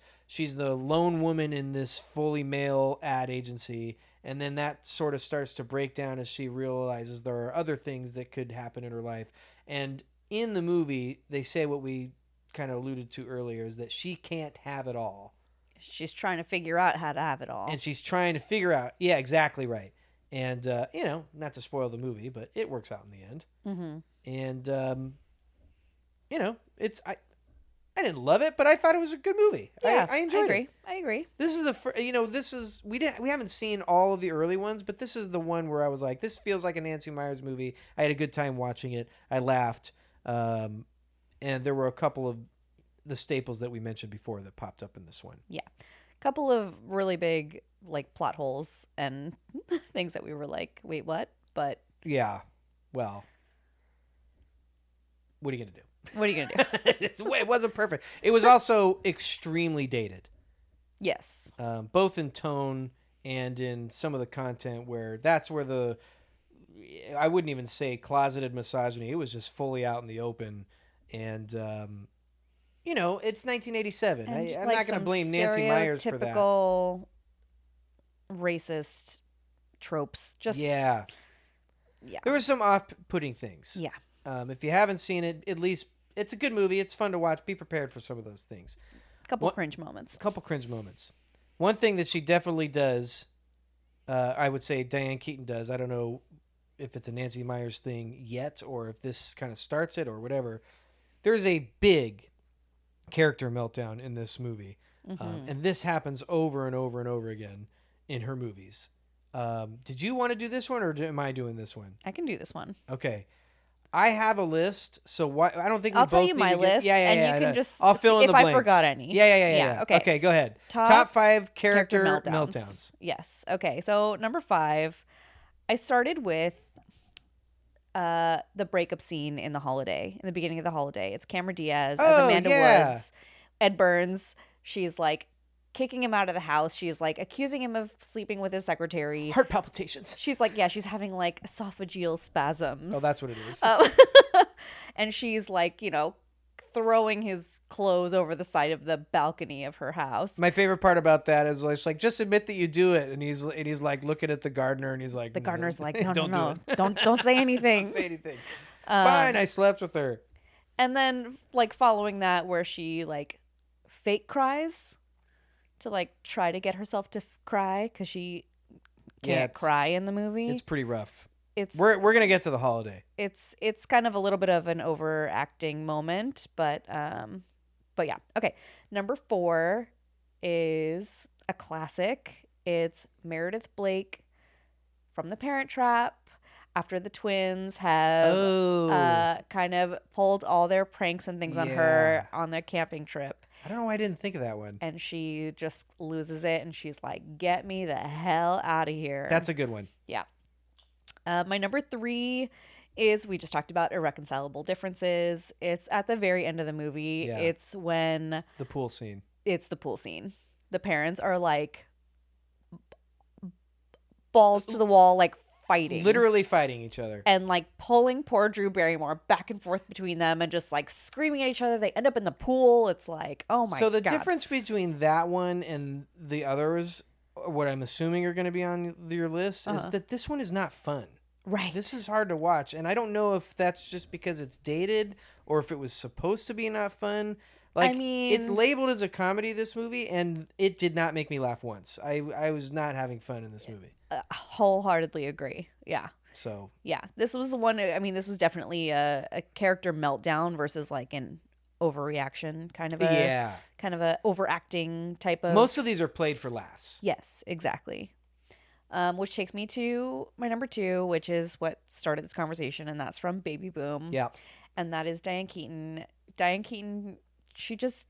the lone woman in this fully male ad agency, and then that sort of starts to break down as she realizes there are other things that could happen in her life. And in the movie, they say what we kind of alluded to earlier, is that she can't have it all. She's trying to figure out how to have it all. And she's trying to figure out, yeah, exactly right. And, not to spoil the movie, but it works out in the end. And, I didn't love it, but I thought it was a good movie. Yeah, I enjoyed it. I agree. This is we haven't seen all of the early ones, but this is the one where I was like, this feels like a Nancy Meyers movie. I had a good time watching it. I laughed. And there were a couple of the staples that we mentioned before that popped up in this one. Yeah. A couple of really big plot holes and things that we were like, wait, what? But yeah. Well, what are you going to do? What are you going to do? It wasn't perfect. It was also extremely dated. Yes. Both in tone and in some of the content, where that's where I wouldn't even say closeted misogyny. It was just fully out in the open. And, it's 1987. I'm not going to blame Nancy Meyers for that. Typical racist tropes. Just yeah. There were some off-putting things. Yeah. If you haven't seen it, at least it's a good movie. It's fun to watch. Be prepared for some of those things. Couple cringe moments. One thing that she definitely does, I would say Diane Keaton does. I don't know if it's a Nancy Meyers thing yet, or if this kind of starts it or whatever. There's a big character meltdown in this movie. And this happens over and over and over again in her movies. Did you want to do this one, or am I doing this one? I can do this one. Okay. I have a list, so I don't think I'll tell you my list, and you can just I'll fill in the blanks. If I forgot any. Yeah. Okay, go ahead. Top 5 character meltdowns. Yes. Okay, so number 5, I started with the breakup scene in in the beginning of The Holiday. It's Cameron Diaz as Amanda Woods. Ed Burns, she's like kicking him out of the house. She's like accusing him of sleeping with his secretary. Heart palpitations. She's like, she's having like esophageal spasms. Oh, that's what it is. And she's like, throwing his clothes over the side of the balcony of her house. My favorite part about that is like, just admit that you do it. And he's like looking at the gardener, and he's like, the gardener's like, no, don't no, do it. don't say anything. Don't say anything. Fine, I slept with her. And then like following that, where she like fake cries to like try to get herself to cry because she can't cry in the movie. It's pretty rough. We're gonna get to The Holiday. It's kind of a little bit of an overacting moment, but yeah. Okay, number 4 is a classic. It's Meredith Blake from The Parent Trap. After the twins have kind of pulled all their pranks and things on her on their camping trip. I don't know why I didn't think of that one. And she just loses it, and she's like, get me the hell out of here. That's a good one. Yeah. My number 3 is, we just talked about irreconcilable differences. It's at the very end of the movie. Yeah. It's when... The pool scene. It's the pool scene. The parents are like balls to the wall, like fighting. Literally fighting each other. And like pulling poor Drew Barrymore back and forth between them, and just like screaming at each other. They end up in the pool. It's like, oh my God. So the difference between that one and the others, what I'm assuming are going to be on your list, is that this one is not fun. Right. This is hard to watch. And I don't know if that's just because it's dated or if it was supposed to be not fun. Like, I mean, it's labeled as a comedy, this movie, and it did not make me laugh once. I was not having fun in this movie. Wholeheartedly agree. Yeah. So. Yeah. This was the one, I mean, this was definitely a character meltdown versus like an overreaction kind of a overacting type of. Most of these are played for laughs. Yes, exactly. Which takes me to my number 2, which is what started this conversation, and that's from Baby Boom. Yeah. And that is Diane Keaton. Diane Keaton, she just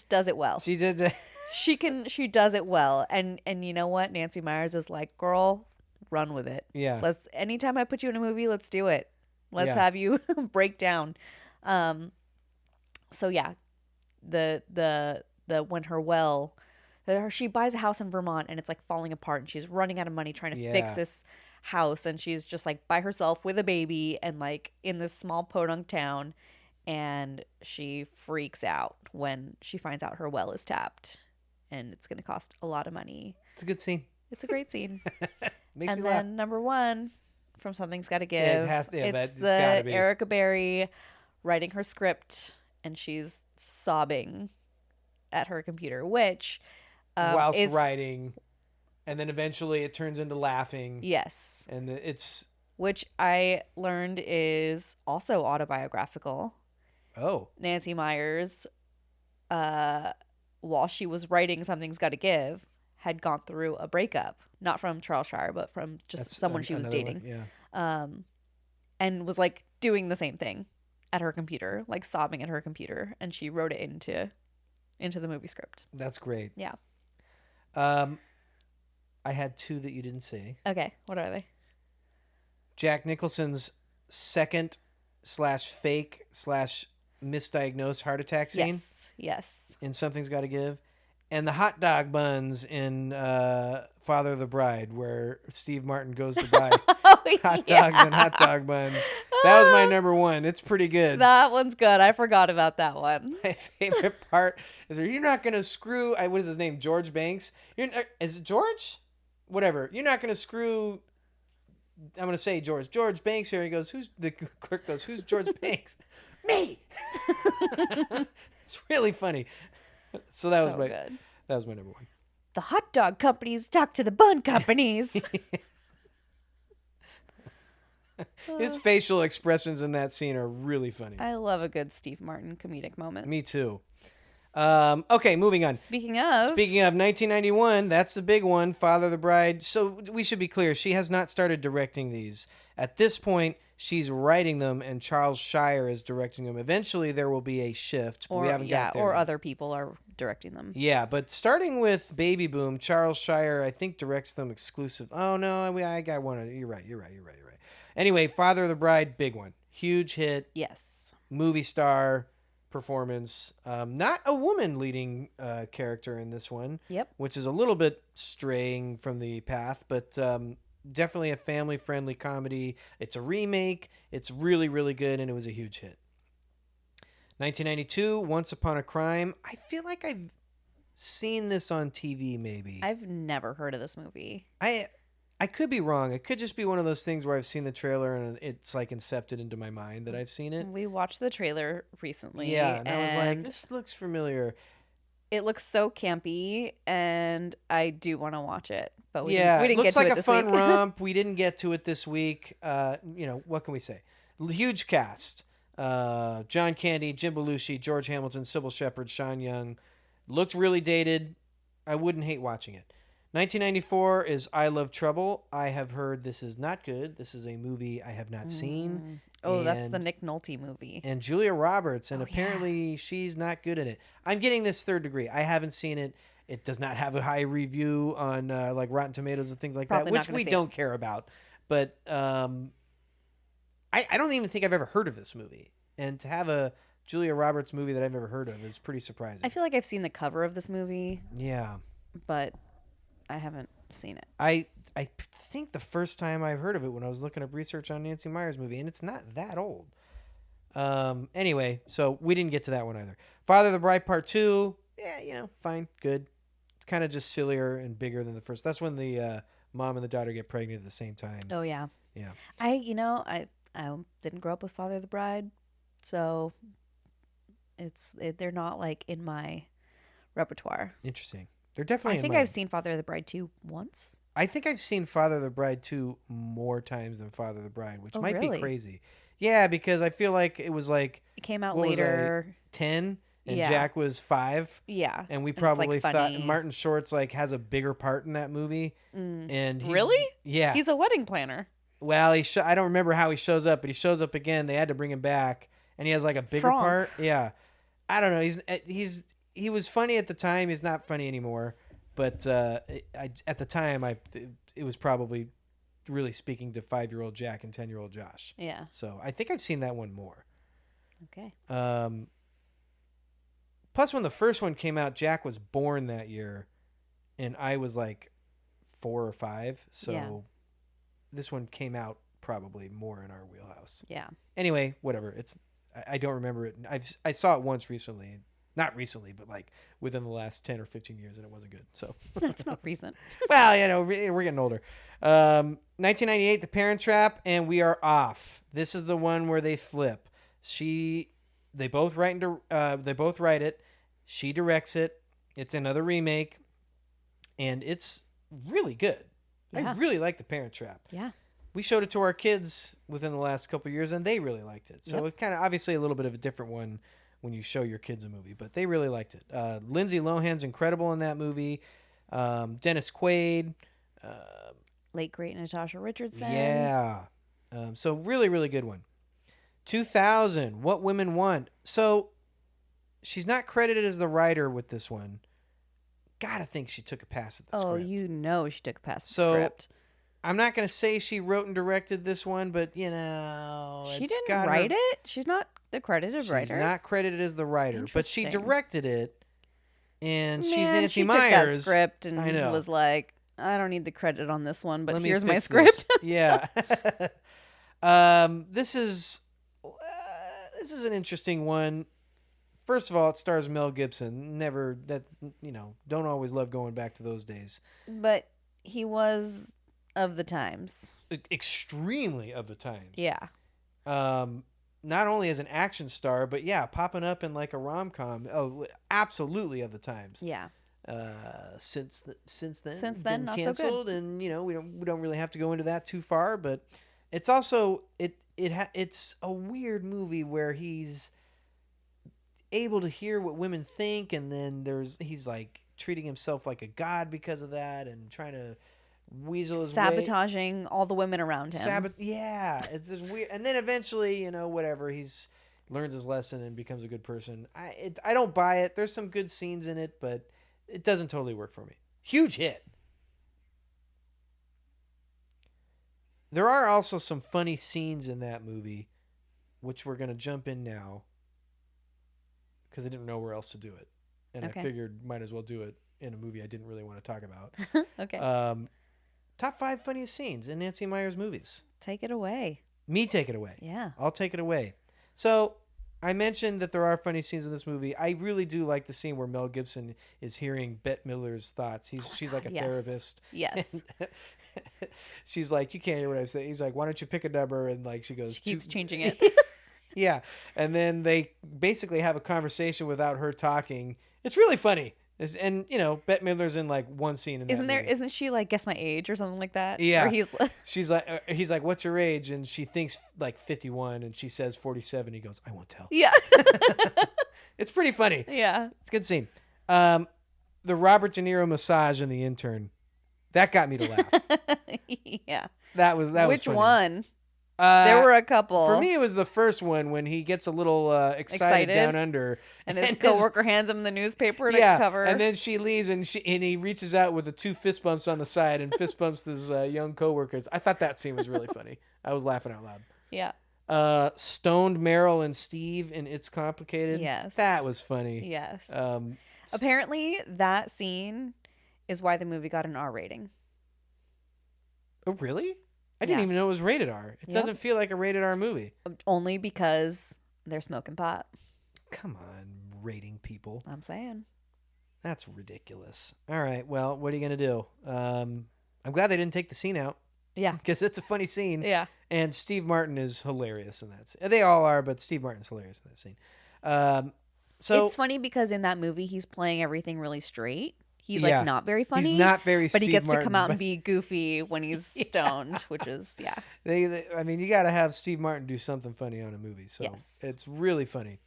does it well. She did. She does it well. And you know what? Nancy Meyers is like, girl, run with it. Yeah. Anytime I put you in a movie, let's do it. Let's Yeah. have you break down. So yeah, the when she buys a house in Vermont and it's like falling apart and she's running out of money trying to fix this house, and she's just like by herself with a baby and like in this small podunk town, and she freaks out when she finds out her well is tapped and it's going to cost a lot of money. It's a good scene. It's a great scene. Makes and me then laugh. number 1 from Something's Gotta Give. Yeah, it has to, it's it's the gotta be. Erica Berry writing her script, and she's sobbing at her computer, which whilst is writing, and then eventually it turns into laughing. yes, And it's which I learned is also autobiographical. oh Nancy Meyers, while she was writing Something's Gotta Give, had gone through a breakup, not from Charles Shire, but from just someone she was dating. Yeah. And was like doing the same thing at her computer, like sobbing at her computer, and she wrote it into the movie script. That's great. Yeah. I had 2 that you didn't say. Okay, what are they? Jack Nicholson's second /fake / misdiagnosed heart attack scene Yes. in Something's Gotta Give, and the hot dog buns in Father of the Bride, where Steve Martin goes to buy hot dogs and hot dog buns. That was my number 1. It's pretty good. That one's good. I forgot about that one. My favorite part is you're not going to screw, what is his name? George Banks? Is it George? Whatever. You're not going to screw, I'm going to say George. George Banks here. He goes, the clerk goes, who's George Banks? Me! It's really funny. So that was good. That was my number 1. The hot dog companies talk to the bun companies. His facial expressions in that scene are really funny. I love a good Steve Martin comedic moment. Me too. Okay, moving on. Speaking of 1991, that's the big one, Father of the Bride. So we should be clear, she has not started directing these. At this point, she's writing them, and Charles Shire is directing them. Eventually, there will be a shift, but we haven't got there or yet. other people are directing them. Yeah, but starting with Baby Boom, Charles Shire, I think, directs them exclusive. Oh, no, I got one. You're right. Anyway, Father of the Bride, big one. Huge hit. Yes. Movie star performance. Not a woman leading character in this one. Yep. Which is a little bit straying from the path, but definitely a family-friendly comedy. It's a remake. It's really, really good, and it was a huge hit. 1992, Once Upon a Crime. I feel like I've seen this on TV, maybe. I've never heard of this movie. I could be wrong. It could just be one of those things where I've seen the trailer and it's like incepted into my mind that I've seen it. We watched the trailer recently. Yeah, and I was like, this looks familiar. It looks so campy, and I do want to watch it, but we didn't it get looks to like it a this fun week. romp. We didn't get to it this week. What can we say? Huge cast. John Candy, Jim Belushi, George Hamilton, Sybil Shepherd, Sean Young. Looked really dated. I wouldn't hate watching it. 1994 is I Love Trouble. I have heard this is not good. This is a movie I have not seen. Oh, that's the Nick Nolte movie. And Julia Roberts, and apparently she's not good in it. I'm getting this Third Degree. I haven't seen it. It does not have a high review on like Rotten Tomatoes and things like Probably that, not which we gonna see don't care about. But I don't even think I've ever heard of this movie. And to have a Julia Roberts movie that I've never heard of is pretty surprising. I feel like I've seen the cover of this movie. Yeah. But I haven't seen it. I think the first time I heard of it when I was looking up research on Nancy Meyers' movie, and it's not that old. Anyway, so we didn't get to that one either. Father of the Bride Part 2, fine, good. It's kind of just sillier and bigger than the first. That's when the mom and the daughter get pregnant at the same time. Oh, yeah. Yeah. I didn't grow up with Father of the Bride, so they're not like in my repertoire. Interesting. They're definitely I think I've seen Father of the Bride 2 once. I think I've seen Father of the Bride 2 more times than Father of the Bride, which might be crazy. Yeah, because I feel like it was like... It came out later. 10, and Yeah. Jack was 5. Yeah. And we And it's, like, probably thought funny. Martin Short's like has a bigger part in that movie. And he's, Really? Yeah. He's a wedding planner. Well, I don't remember how he shows up, but he shows up again. They had to bring him back, and he has like a bigger Franck. part. Yeah, I don't know. He was funny at the time. He's not funny anymore. But at the time, it was probably really speaking to 5-year-old Jack and 10-year-old Josh. Yeah. So I think I've seen that one more. Okay. Plus, when the first one came out, Jack was born that year, and I was like 4 or 5. So. Yeah. This one came out probably more in our wheelhouse. Yeah. Anyway, whatever. I don't remember it. I saw it once recently. Not recently, but like within the last 10 or 15 years, and it wasn't good. So That's not recent. well, we're getting older. 1998, The Parent Trap, and We Are Off. This is the one where they flip. They both write it. She directs it. It's another remake, and it's really good. Yeah. I really like The Parent Trap. Yeah. We showed it to our kids within the last couple of years, and they really liked it. So It's kind of obviously a little bit of a different one when you show your kids a movie, but they really liked it. Lindsay Lohan's incredible in that movie. Dennis Quaid. Late great Natasha Richardson. Yeah. So really, really good one. 2000, What Women Want. So she's not credited as the writer with this one. Gotta think she took a pass at the script. Oh, you know she took a pass at the So, script. I'm not going to say she wrote and directed this one, but, she didn't write it? She's not the credited writer? She's not credited as the writer, but she Interesting. directed it, and she's Man, Nancy she Meyers. took that script and I know. was like, I don't need the credit on this one, but Let me here's my fix script. this. Yeah. This is an interesting one. First of all, it stars Mel Gibson. Don't always love going back to those days. But he was of the times. Extremely of the times. Yeah. Not only as an action star, but popping up in like a rom-com. Oh, absolutely of the times. Yeah. Since then, been not so good. canceled, and we don't really have to go into that too far. But it's also it's a weird movie where he's able to hear what women think, and then he's like treating himself like a god because of that, and trying to weasel his way. Sabotaging all the women around him. It's just weird. And then eventually, whatever, he's learns his lesson and becomes a good person. I don't buy it. There's some good scenes in it, but it doesn't totally work for me. Huge hit. There are also some funny scenes in that movie, which we're going to jump in now, because I didn't know where else to do it. And Okay. I figured might as well do it in a movie I didn't really want to talk about. Okay. Top 5 funniest scenes in Nancy Meyers movies. Take it away. Me take it away. Yeah. I'll take it away. So I mentioned that there are funny scenes in this movie. I really do like the scene where Mel Gibson is hearing Bette Midler's thoughts. She's like a yes. therapist. Yes. She's like, you can't hear what I say. He's like, why don't you pick a number? And like she goes, She keeps changing it. Yeah. And then they basically have a conversation without her talking. It's really funny. And Bette Midler's in like one scene in that movie. Isn't she like guess my age or something like that? Yeah. Or he's he's like, what's your age? And she thinks like 51, and she says 47. He goes, I won't tell. Yeah. It's pretty funny. Yeah. It's a good scene. The Robert De Niro massage in The Intern. That got me to laugh. Yeah. That was Which funny. one? There were a couple. For me, it was the first one when he gets a little excited down under, and his coworker hands him the newspaper to cover. And then she leaves, and he reaches out with the 2 fist bumps on the side and fist bumps his young coworkers. I thought that scene was really funny. I was laughing out loud. Yeah. Stoned Meryl and Steve in It's Complicated. Yes. That was funny. Yes. Um, Apparently, that scene is why the movie got an R rating. Oh, really? I didn't even know it was rated R. It doesn't feel like a rated R movie. Only because they're smoking pot. Come on, rating people. I'm saying. That's ridiculous. All right, well, what are you going to do? I'm glad they didn't take the scene out. Yeah. Because it's a funny scene. Yeah. And Steve Martin is hilarious in that scene. They all are, but Steve Martin's hilarious in that scene. So it's funny because in that movie, he's playing everything really straight. He's Yeah. like not very funny. He's not very but he Steve gets Martin, to come out but- and be goofy when he's stoned, which is, I mean, you got to have Steve Martin do something funny on a movie. So Yes. it's really funny.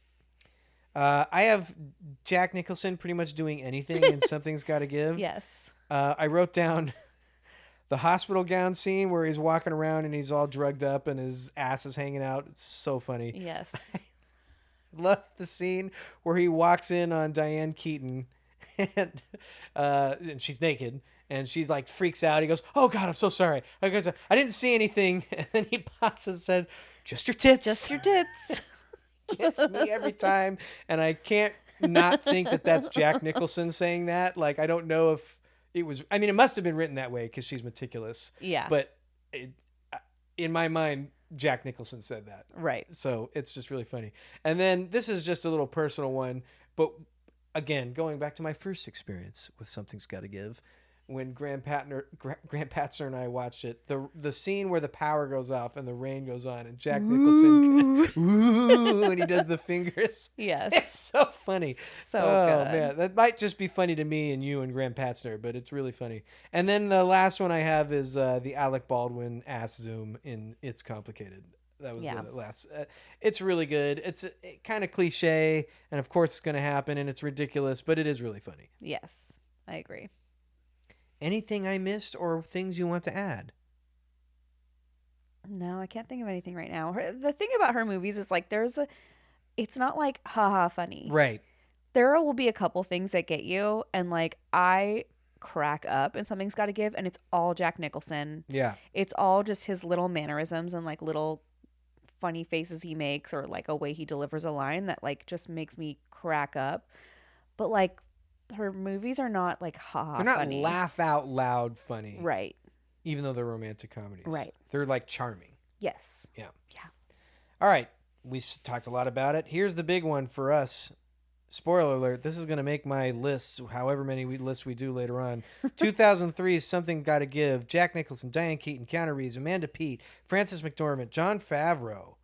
I have Jack Nicholson pretty much doing anything and something's got to give. Yes. I wrote down the hospital gown scene where he's walking around and he's all drugged up and his ass is hanging out. It's so funny. Yes. Love the scene where he walks in on Diane Keaton and she's naked and she's like freaks out. He goes, "Oh God, I'm so sorry. I didn't see anything." And then he pauses and said, "Just your tits." Just your tits. Gets me every time, and I can't not think that that's Jack Nicholson saying that. Like, I don't know if it was. I mean, it must have been written that way because she's meticulous. Yeah. But in my mind, Jack Nicholson said that. Right. So it's just really funny. And then this is just a little personal one, but again, going back to my first experience with Something's Gotta Give, when Grant Patzner and I watched it, the scene where the power goes off and the rain goes on and Jack Nicholson when he does the fingers. Yes. It's so funny. So oh, good. Man, that might just be funny to me and you and Grant Patzner, but it's really funny. And then the last one I have is the Alec Baldwin ass zoom in It's Complicated. That was the last. It's really good. It's kind of cliche, and of course it's going to happen, and it's ridiculous, but it is really funny. Yes, I agree. Anything I missed or things you want to add? No, I can't think of anything right now. The thing about her movies is like it's not like haha funny. Right. There will be a couple things that get you, and like I crack up and Something's Gotta Give, and it's all Jack Nicholson. Yeah. It's all just his little mannerisms and like little funny faces he makes or like a way he delivers a line that like just makes me crack up. But like her movies are not like haha They're not funny. laugh out loud funny. Right. Even though they're romantic comedies. Right. They're like charming. Yes. Yeah. Yeah. All right. We talked a lot about it. Here's the big one for us. Spoiler alert. This is going to make my lists, however many lists we do later on. 2003's Something Gotta Give. Jack Nicholson, Diane Keaton, Keanu Reeves, Amanda Peet, Frances McDormand, Jon Favreau.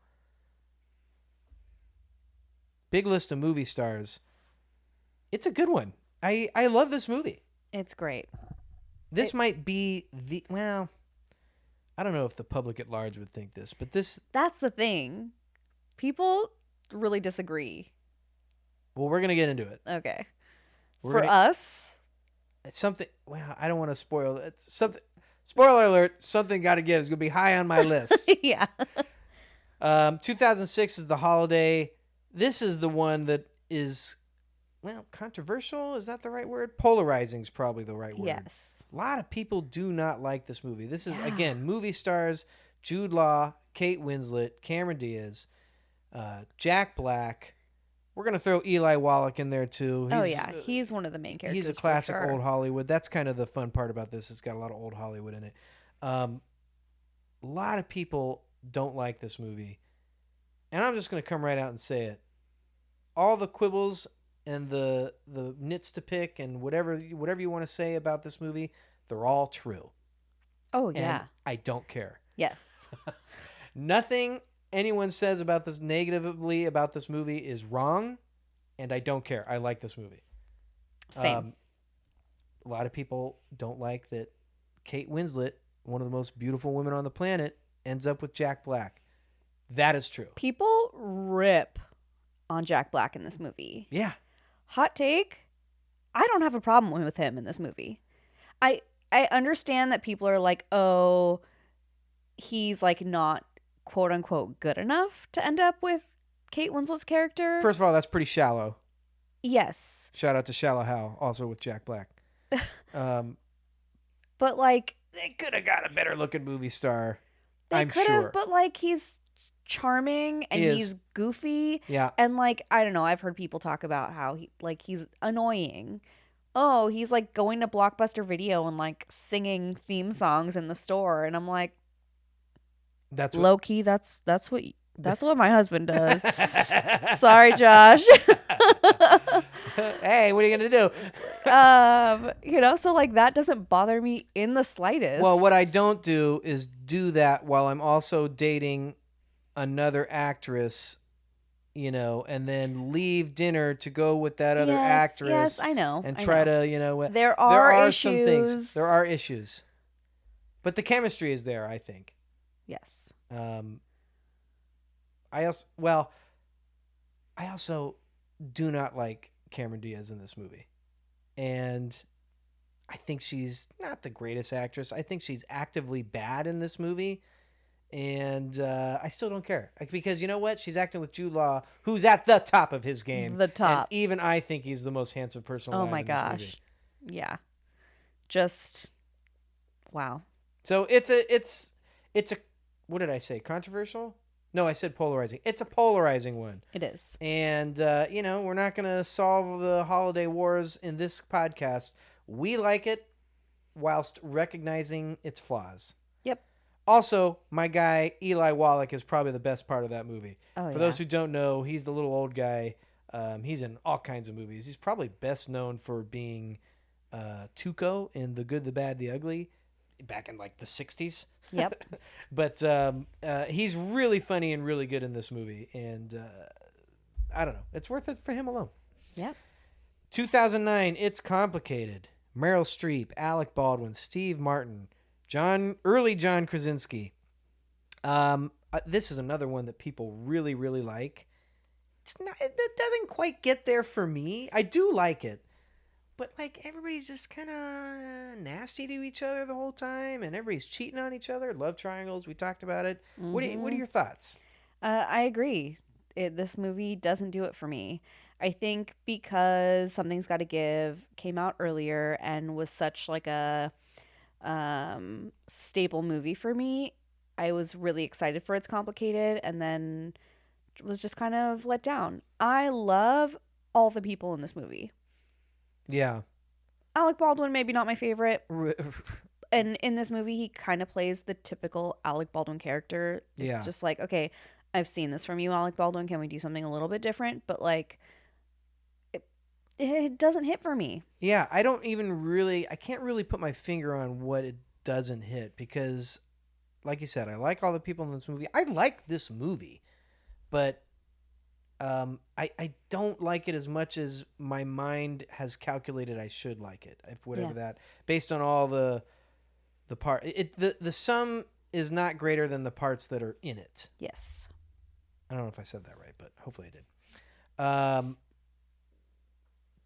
Big list of movie stars. It's a good one. I love this movie. It's great. This might be well, I don't know if the public at large would think this, but That's the thing. People really disagree. Well, we're going to get into it. Okay. For us, it's something, well, I don't want to spoil it. Something, spoiler alert, Something Gotta Give is going to be high on my list. Yeah. 2006 is The Holiday. This is the one that is, well, controversial. Is that the right word? Polarizing is probably the right word. Yes. A lot of people do not like this movie. This is, again, movie stars, Jude Law, Kate Winslet, Cameron Diaz, Jack Black. We're going to throw Eli Wallach in there, too. He's one of the main characters. He's a classic old Hollywood. That's kind of the fun part about this. It's got a lot of old Hollywood in it. A lot of people don't like this movie. And I'm just going to come right out and say it. All the quibbles and the nits to pick and whatever you want to say about this movie, they're all true. Oh, yeah. And I don't care. Yes. Nothing anyone says about this negatively about this movie is wrong, and I don't care. I like this movie. Same. A lot of people don't like that Kate Winslet, one of the most beautiful women on the planet, ends up with Jack Black. That is true. People rip on Jack Black in this movie. Yeah. Hot take, I don't have a problem with him in this movie. I understand that people are like, oh, he's like not quote unquote good enough to end up with Kate Winslet's character. First of all, that's pretty shallow. Yes. Shout out to Shallow Hal, also with Jack Black. But like, they could have got a better looking movie star. They could have, but like he's charming and he's goofy. Yeah. And like, I don't know, I've heard people talk about how he's annoying. Oh, he's like going to Blockbuster Video and like singing theme songs in the store, and I'm like, that's low key. That's what my husband does. Sorry, Josh. Hey, what are you gonna do? So like that doesn't bother me in the slightest. Well, what I don't do is do that while I'm also dating another actress, and then leave dinner to go with that other actress. Yes, I know. And try to, there are issues. Some things. There are issues. But the chemistry is there, I think. Yes. I also do not like Cameron Diaz in this movie. And I think she's not the greatest actress. I think she's actively bad in this movie. And I still don't care. Because you know what? She's acting with Jude Law, who's at the top of his game. The top. And even I think he's the most handsome person alive in this movie. Yeah. Just, wow. So it's a, what did I say? Controversial? No, I said polarizing. It's a polarizing one. It is. And, we're not going to solve the holiday wars in this podcast. We like it whilst recognizing its flaws. Yep. Also, my guy, Eli Wallach, is probably the best part of that movie. Oh, For those who don't know, he's the little old guy. He's in all kinds of movies. He's probably best known for being Tuco in The Good, the Bad, the Ugly back in like the 60s. Yep. But he's really funny and really good in this movie. And I don't know. It's worth it for him alone. Yep. 2009, It's Complicated. Meryl Streep, Alec Baldwin, Steve Martin, early John Krasinski. This is another one that people really, really like. It doesn't quite get there for me. I do like it. But, like, everybody's just kind of nasty to each other the whole time, and everybody's cheating on each other. Love triangles, we talked about it. Mm-hmm. What are your thoughts? I agree. This movie doesn't do it for me. I think because Something's Gotta Give came out earlier and was such, like, a staple movie for me, I was really excited for It's Complicated, and then was just kind of let down. I love all the people in this movie. Yeah. Alec Baldwin, maybe not my favorite. And in this movie, he kind of plays the typical Alec Baldwin character. It's just like, okay, I've seen this from you, Alec Baldwin. Can we do something a little bit different? But, like, it doesn't hit for me. Yeah, I can't really put my finger on what it doesn't hit because, like you said, I like all the people in this movie. I like this movie, but I don't like it as much as my mind has calculated I should like it. If whatever that, based on all the part, the sum is not greater than the parts that are in it. Yes. I don't know if I said that right, but hopefully I did.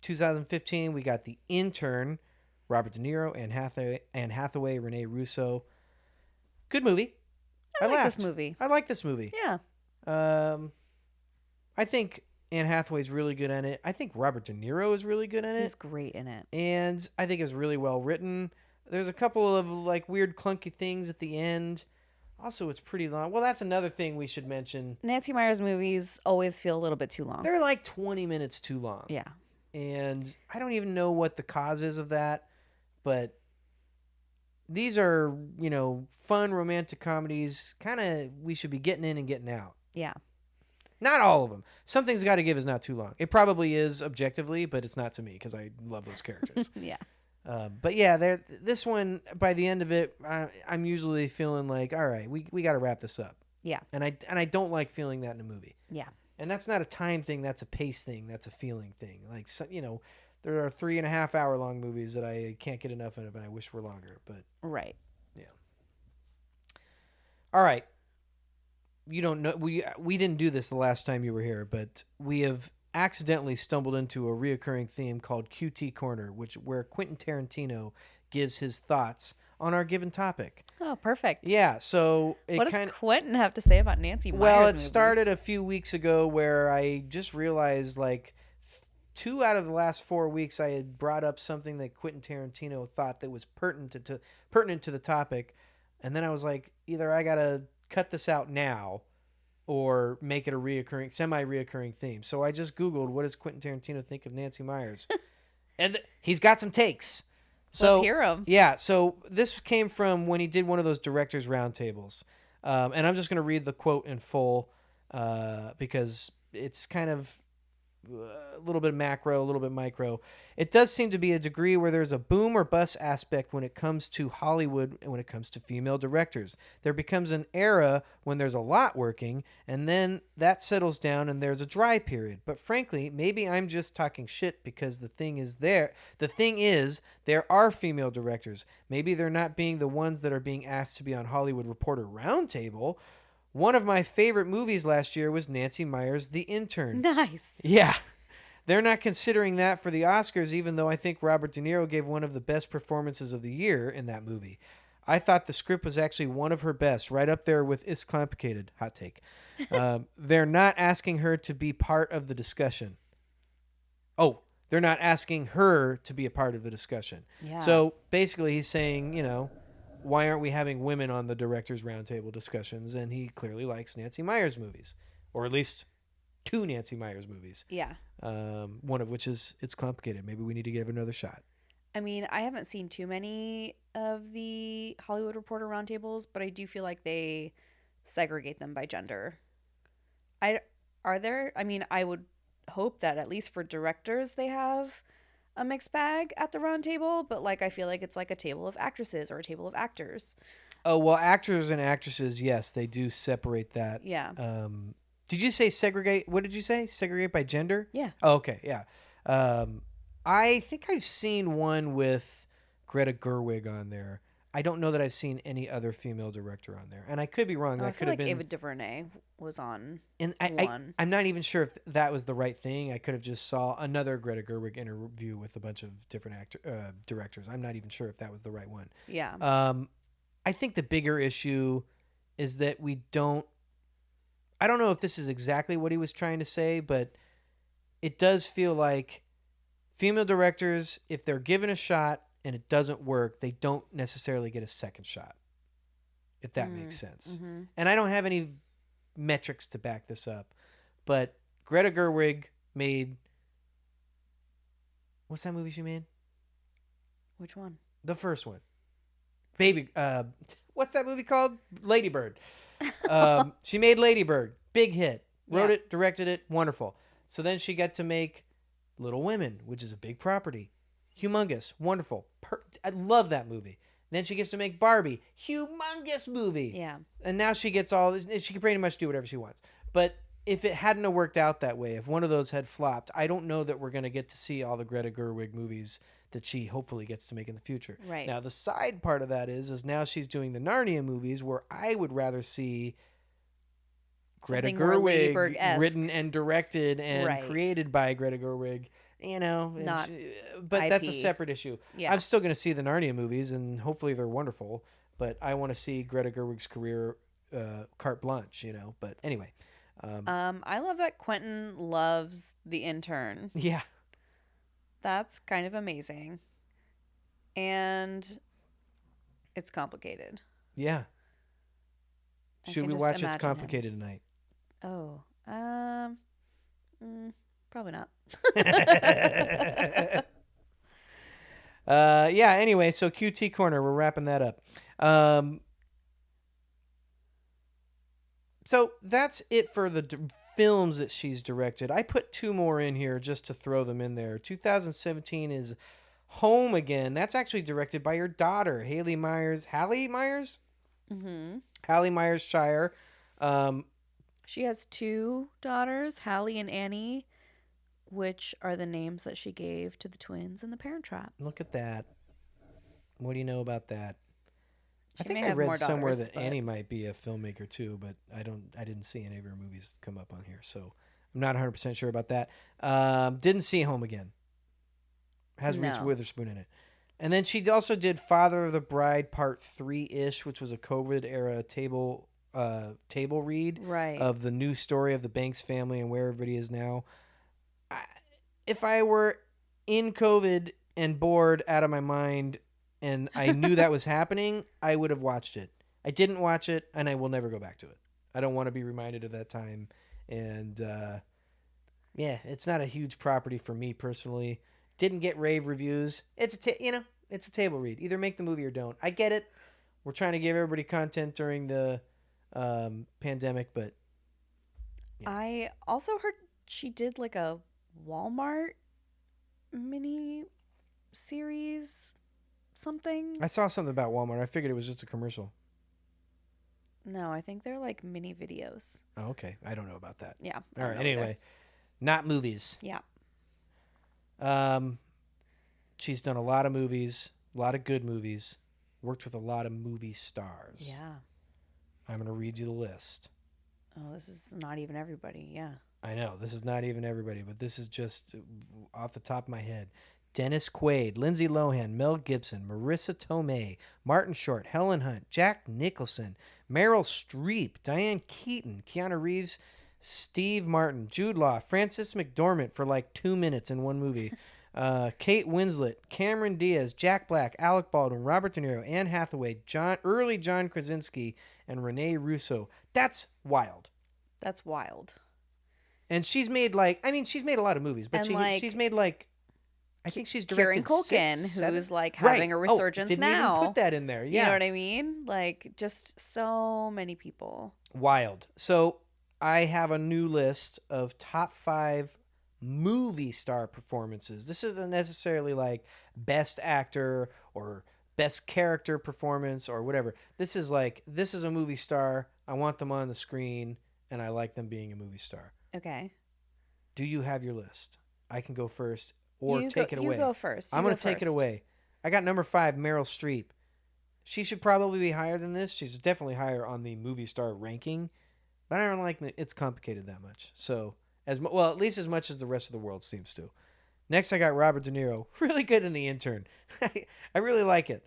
2015, we got The Intern, Robert De Niro, Anne Hathaway, Rene Russo. Good movie. I like this movie. I like this movie. Yeah. I think Anne Hathaway's really good in it. I think Robert De Niro is really good in it. He's great in it. And I think it's really well written. There's a couple of like weird clunky things at the end. Also, it's pretty long. Well, that's another thing we should mention. Nancy Meyers movies always feel a little bit too long. They're like 20 minutes too long. Yeah. And I don't even know what the cause is of that, but these are, fun romantic comedies. Kind of we should be getting in and getting out. Yeah. Not all of them. Something's Gotta Give is not too long. It probably is objectively, but it's not to me because I love those characters. Yeah. But yeah, this one, by the end of it, I'm usually feeling like, all right, we got to wrap this up. Yeah. And I don't like feeling that in a movie. Yeah. And that's not a time thing. That's a pace thing. That's a feeling thing. Like, there are 3.5 hour long movies that I can't get enough of and I wish were longer. But right. Yeah. All right. You don't know. We didn't do this the last time you were here, but we have accidentally stumbled into a reoccurring theme called QT Corner, where Quentin Tarantino gives his thoughts on our given topic. Oh, perfect. Yeah, so what does Quentin have to say about Nancy Meyers Well, it movies? started a few weeks ago where I just realized, like, 2 out of the last 4 weeks I had brought up something that Quentin Tarantino thought that was pertinent to the topic, and then I was like, either I gotta cut this out now or make it a semi-reoccurring theme. So I just Googled, what does Quentin Tarantino think of Nancy Meyers? And he's got some takes. So, let's hear him. Yeah, so this came from when he did one of those directors' roundtables. And I'm just going to read the quote in full because it's kind of a little bit macro, a little bit micro. It does seem to be a degree where there's a boom or bust aspect when it comes to Hollywood and when it comes to female directors. There becomes an era when there's a lot working, and then that settles down and there's a dry period. But frankly, maybe I'm just talking shit because the thing is, there are female directors. Maybe they're not being the ones that are being asked to be on Hollywood Reporter Roundtable. One of my favorite movies last year was Nancy Meyers' The Intern. Nice. Yeah. they're not considering that for the Oscars, even though I think Robert De Niro gave one of the best performances of the year in that movie. I thought the script was actually one of her best, right up there with It's Complicated. Hot take. They're not asking her to be part of the discussion. Oh, they're not asking her to be a part of the discussion. Yeah. So basically he's saying, why aren't we having women on the director's roundtable discussions? And he clearly likes Nancy Meyers movies, or at least 2 Nancy Meyers movies. Yeah. One of which is It's Complicated. Maybe we need to give it another shot. I mean, I haven't seen too many of the Hollywood Reporter roundtables, but I do feel like they segregate them by gender. I mean, I would hope that at least for directors they have a mixed bag at the roundtable, but like I feel like it's like a table of actresses or a table of actors. Oh, well, actors and actresses, yes, they do separate that. Yeah. Did you say segregate? What did you say? Segregate by gender? Yeah. Oh, okay, yeah. I think I've seen one with Greta Gerwig on there. I don't know that I've seen any other female director on there, and I could be wrong. I feel like Ava DuVernay was on one. I'm not even sure if that was the right thing. I could have just saw another Greta Gerwig interview with a bunch of different directors. I'm not even sure if that was the right one. Yeah. I think the bigger issue is that we don't. I don't know if this is exactly what he was trying to say, but it does feel like female directors, if they're given a shot and it doesn't work, they don't necessarily get a second shot, if that makes sense. Mm-hmm. And I don't have any metrics to back this up, but Greta Gerwig made... What's that movie she made? Which one? The first one. What's that movie called? Lady Bird. She made Lady Bird. Big hit. Wrote it, directed it. Wonderful. So then she got to make Little Women, which is a big property. Humongous. Wonderful. I love that movie. Then she gets to make Barbie. Humongous movie. Yeah. And now she gets all this. She can pretty much do whatever she wants. But if it hadn't have worked out that way, if one of those had flopped, I don't know that we're going to get to see all the Greta Gerwig movies that she hopefully gets to make in the future. Right. Now, the side part of that is now she's doing the Narnia movies, where I would rather see Greta Something more Gerwig Ladybird-esque. written and directed and created by Greta Gerwig. Not but that's a IP. separate issue. Yeah. I'm still going to see the Narnia movies, and hopefully they're wonderful. But I want to see Greta Gerwig's career carte blanche, But anyway. I love that Quentin loves The Intern. Yeah. That's kind of amazing. And it's complicated. Yeah. I Should can we just watch It's imagine Complicated tonight? Oh. Probably not. Yeah, anyway, so QT Corner, we're wrapping that up. So that's it for the films that she's directed. I put 2 more in here just to throw them in there. 2017 is Home Again. That's actually directed by your daughter, Hallie Myers. Mm-hmm. Hallie Myers Shire. She has 2 daughters, Hallie and Annie, which are the names that she gave to the twins in The Parent Trap. Look at that. What do you know about that? She I think may I have read more somewhere daughters, that but... Annie might be a filmmaker too, but I didn't see any of her movies come up on here, so I'm not 100% sure about that. Didn't see Home Again. Has Reese Witherspoon in it. And then she also did Father of the Bride Part 3-ish, which was a COVID era table read of the new story of the Banks family and where everybody is now. If I were in COVID and bored out of my mind and I knew that was happening, I would have watched it. I didn't watch it, and I will never go back to it. I don't want to be reminded of that time. And, it's not a huge property for me personally. Didn't get rave reviews. It's a table read. Either make the movie or don't. I get it. We're trying to give everybody content during the pandemic, but... Yeah. I also heard she did like a Walmart mini series something. I saw something about Walmart. I figured it was just a commercial. No, I think they're like mini videos. Oh, okay. I don't know about that. Yeah. All right. Anyway, not movies. Yeah. She's done a lot of movies, a lot of good movies, worked with a lot of movie stars. Yeah. I'm going to read you the list. Oh, this is not even everybody. Yeah. I know this is not even everybody, but this is just off the top of my head. Dennis Quaid, Lindsay Lohan, Mel Gibson, Marissa Tomei, Martin Short, Helen Hunt, Jack Nicholson, Meryl Streep, Diane Keaton, Keanu Reeves, Steve Martin, Jude Law, Frances McDormand for like 2 minutes in one movie, Kate Winslet, Cameron Diaz, Jack Black, Alec Baldwin, Robert De Niro, Anne Hathaway, early John Krasinski, and Rene Russo. That's wild. That's wild. And she's made she's made a lot of movies, but she's made like, I think she's directed Kieran Culkin, 6, 7? who's like having a resurgence didn't now. Even put that in there. Yeah. You know what I mean? Like, just so many people. Wild. So I have a new list of top 5 movie star performances. This isn't necessarily like best actor or best character performance or whatever. This is a movie star. I want them on the screen, and I like them being a movie star. Okay. Do you have your list? I can go first. Or take it away. You go first. I'm going to take it away. I got number 5, Meryl Streep. She should probably be higher than this. She's definitely higher on the movie star ranking. But I don't like it's complicated that much. So, at least as much as the rest of the world seems to. Next, I got Robert De Niro. Really good in The Intern. I really like it.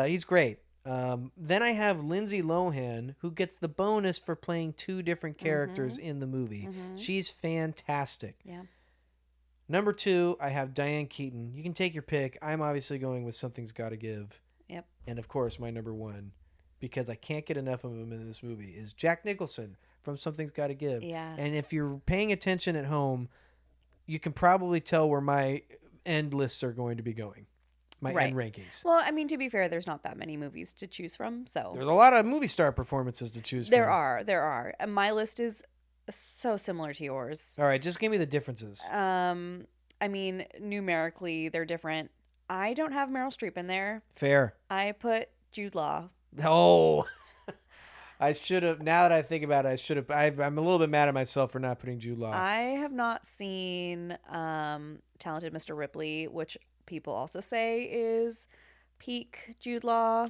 He's great. Then I have Lindsay Lohan, who gets the bonus for playing 2 different characters in the movie. She's fantastic. Yeah. Number 2, I have Diane Keaton. You can take your pick. I'm obviously going with Something's Gotta Give. Yep. And of course, my number 1, because I can't get enough of him in this movie, is Jack Nicholson from Something's Gotta Give. Yeah. And if you're paying attention at home, you can probably tell where my end lists are going to be going. My end rankings. Well, I mean, to be fair, there's not that many movies to choose from, so. There's a lot of movie star performances to choose from. There are. And my list is so similar to yours. All right, just give me the differences. I mean, numerically, they're different. I don't have Meryl Streep in there. Fair. I put Jude Law. Oh, I should have. Now that I think about it, I should have. I'm a little bit mad at myself for not putting Jude Law. I have not seen Talented Mr. Ripley, which people also say is peak Jude Law.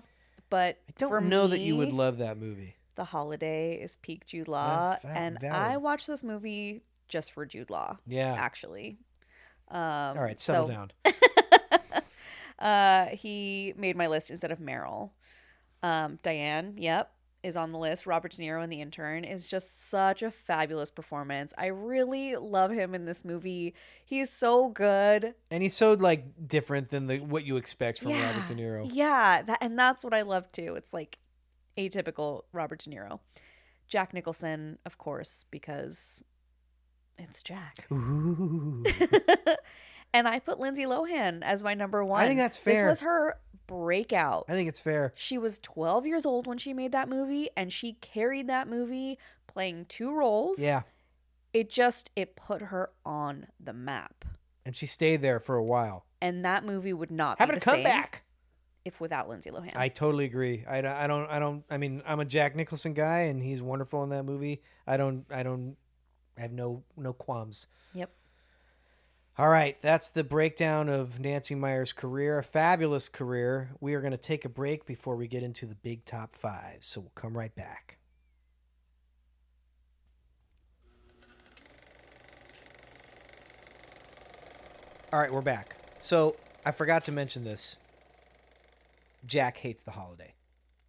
But I don't know that you would love that movie. The Holiday is peak Jude Law, and I watched this movie just for Jude Law. Yeah, actually. All right, settle down. He made my list instead of Meryl. Diane, yep, is on the list. Robert De Niro in The Intern is just such a fabulous performance. I really love him in this movie. He's so good. And he's so like different than what you expect from Robert De Niro. Yeah, and that's what I love too. It's like atypical Robert De Niro. Jack Nicholson, of course, because it's Jack. Ooh. And I put Lindsay Lohan as my number 1. I think that's fair. This was her breakout. I think it's fair. She was 12 years old when she made that movie, and she carried that movie playing 2 roles. Yeah. It put her on the map. And she stayed there for a while. And that movie would not having be a the comeback same if without Lindsay Lohan. I totally agree. I mean, I'm a Jack Nicholson guy, and he's wonderful in that movie. I have no qualms. Yep. All right, that's the breakdown of Nancy Meyers' career, a fabulous career. We are going to take a break before we get into the big top 5, so we'll come right back. All right, we're back. So I forgot to mention this. Jack hates the holiday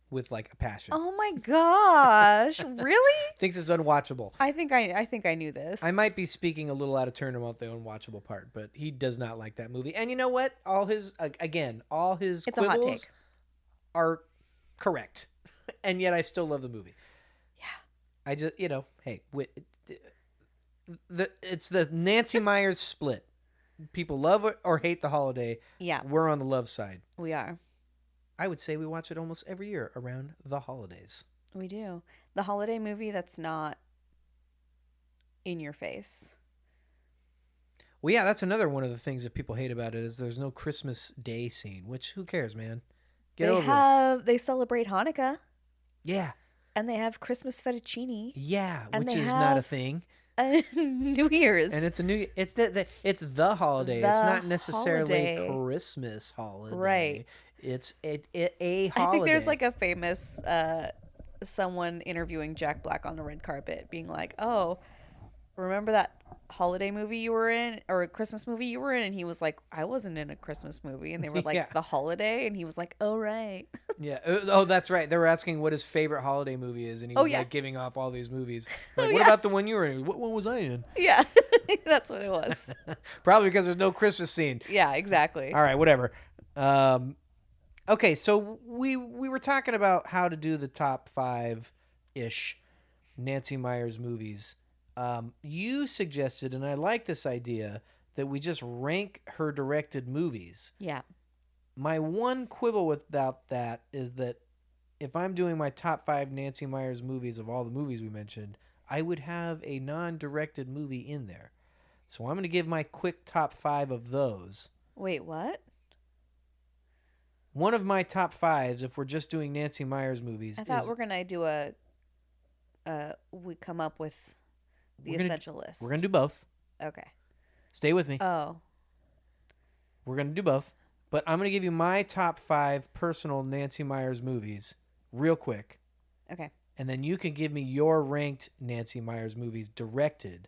with like a passion. Oh my gosh. Really? Thinks it's unwatchable. I think I knew this. I might be speaking a little out of turn about the unwatchable part, but he does not like that movie. And you know what? All his it's a hot take. Are correct. And yet I still love the movie. Yeah. I just, hey, it's the Nancy Meyers split. People love or hate the holiday. Yeah. We're on the love side. We are. I would say we watch it almost every year around the holidays. We do. The holiday movie that's not in your face. Well, yeah, that's another one of the things that people hate about it is there's no Christmas Day scene, which who cares, man? Get over it. They celebrate Hanukkah. Yeah. And they have Christmas fettuccine. Yeah, and which is not a thing. New Year's. And it's it's the holiday. It's not necessarily a Christmas holiday. Right. It's a holiday. I think there's like a famous someone interviewing Jack Black on the red carpet being like, "Oh, remember that holiday movie you were in, or a Christmas movie you were in? And he was like, I wasn't in a Christmas movie. And they were like, Yeah. The Holiday. And he was like, oh, right. Yeah. Oh, that's right. They were asking what his favorite holiday movie is, and he Oh, was yeah. like giving off all these movies. Oh, Like, what yeah. about the one you were in? What one was I in? Yeah. That's what it was. Probably because there's no Christmas scene. Yeah, exactly. All right, whatever. Okay, so we were talking about how to do the top 5-ish Nancy Meyers movies. You suggested, and I like this idea, that we just rank her directed movies. Yeah. My one quibble without that is that if I'm doing my top 5 Nancy Meyers movies of all the movies we mentioned, I would have a non-directed movie in there. So I'm going to give my quick top 5 of those. Wait, what? One of my top 5s, if we're just doing Nancy Meyers movies, I thought we're going to do we come up with the essential list. We're going to do both. Okay. Stay with me. Oh. We're going to do both. But I'm going to give you my top 5 personal Nancy Meyers movies real quick. Okay. And then you can give me your ranked Nancy Meyers movies directed.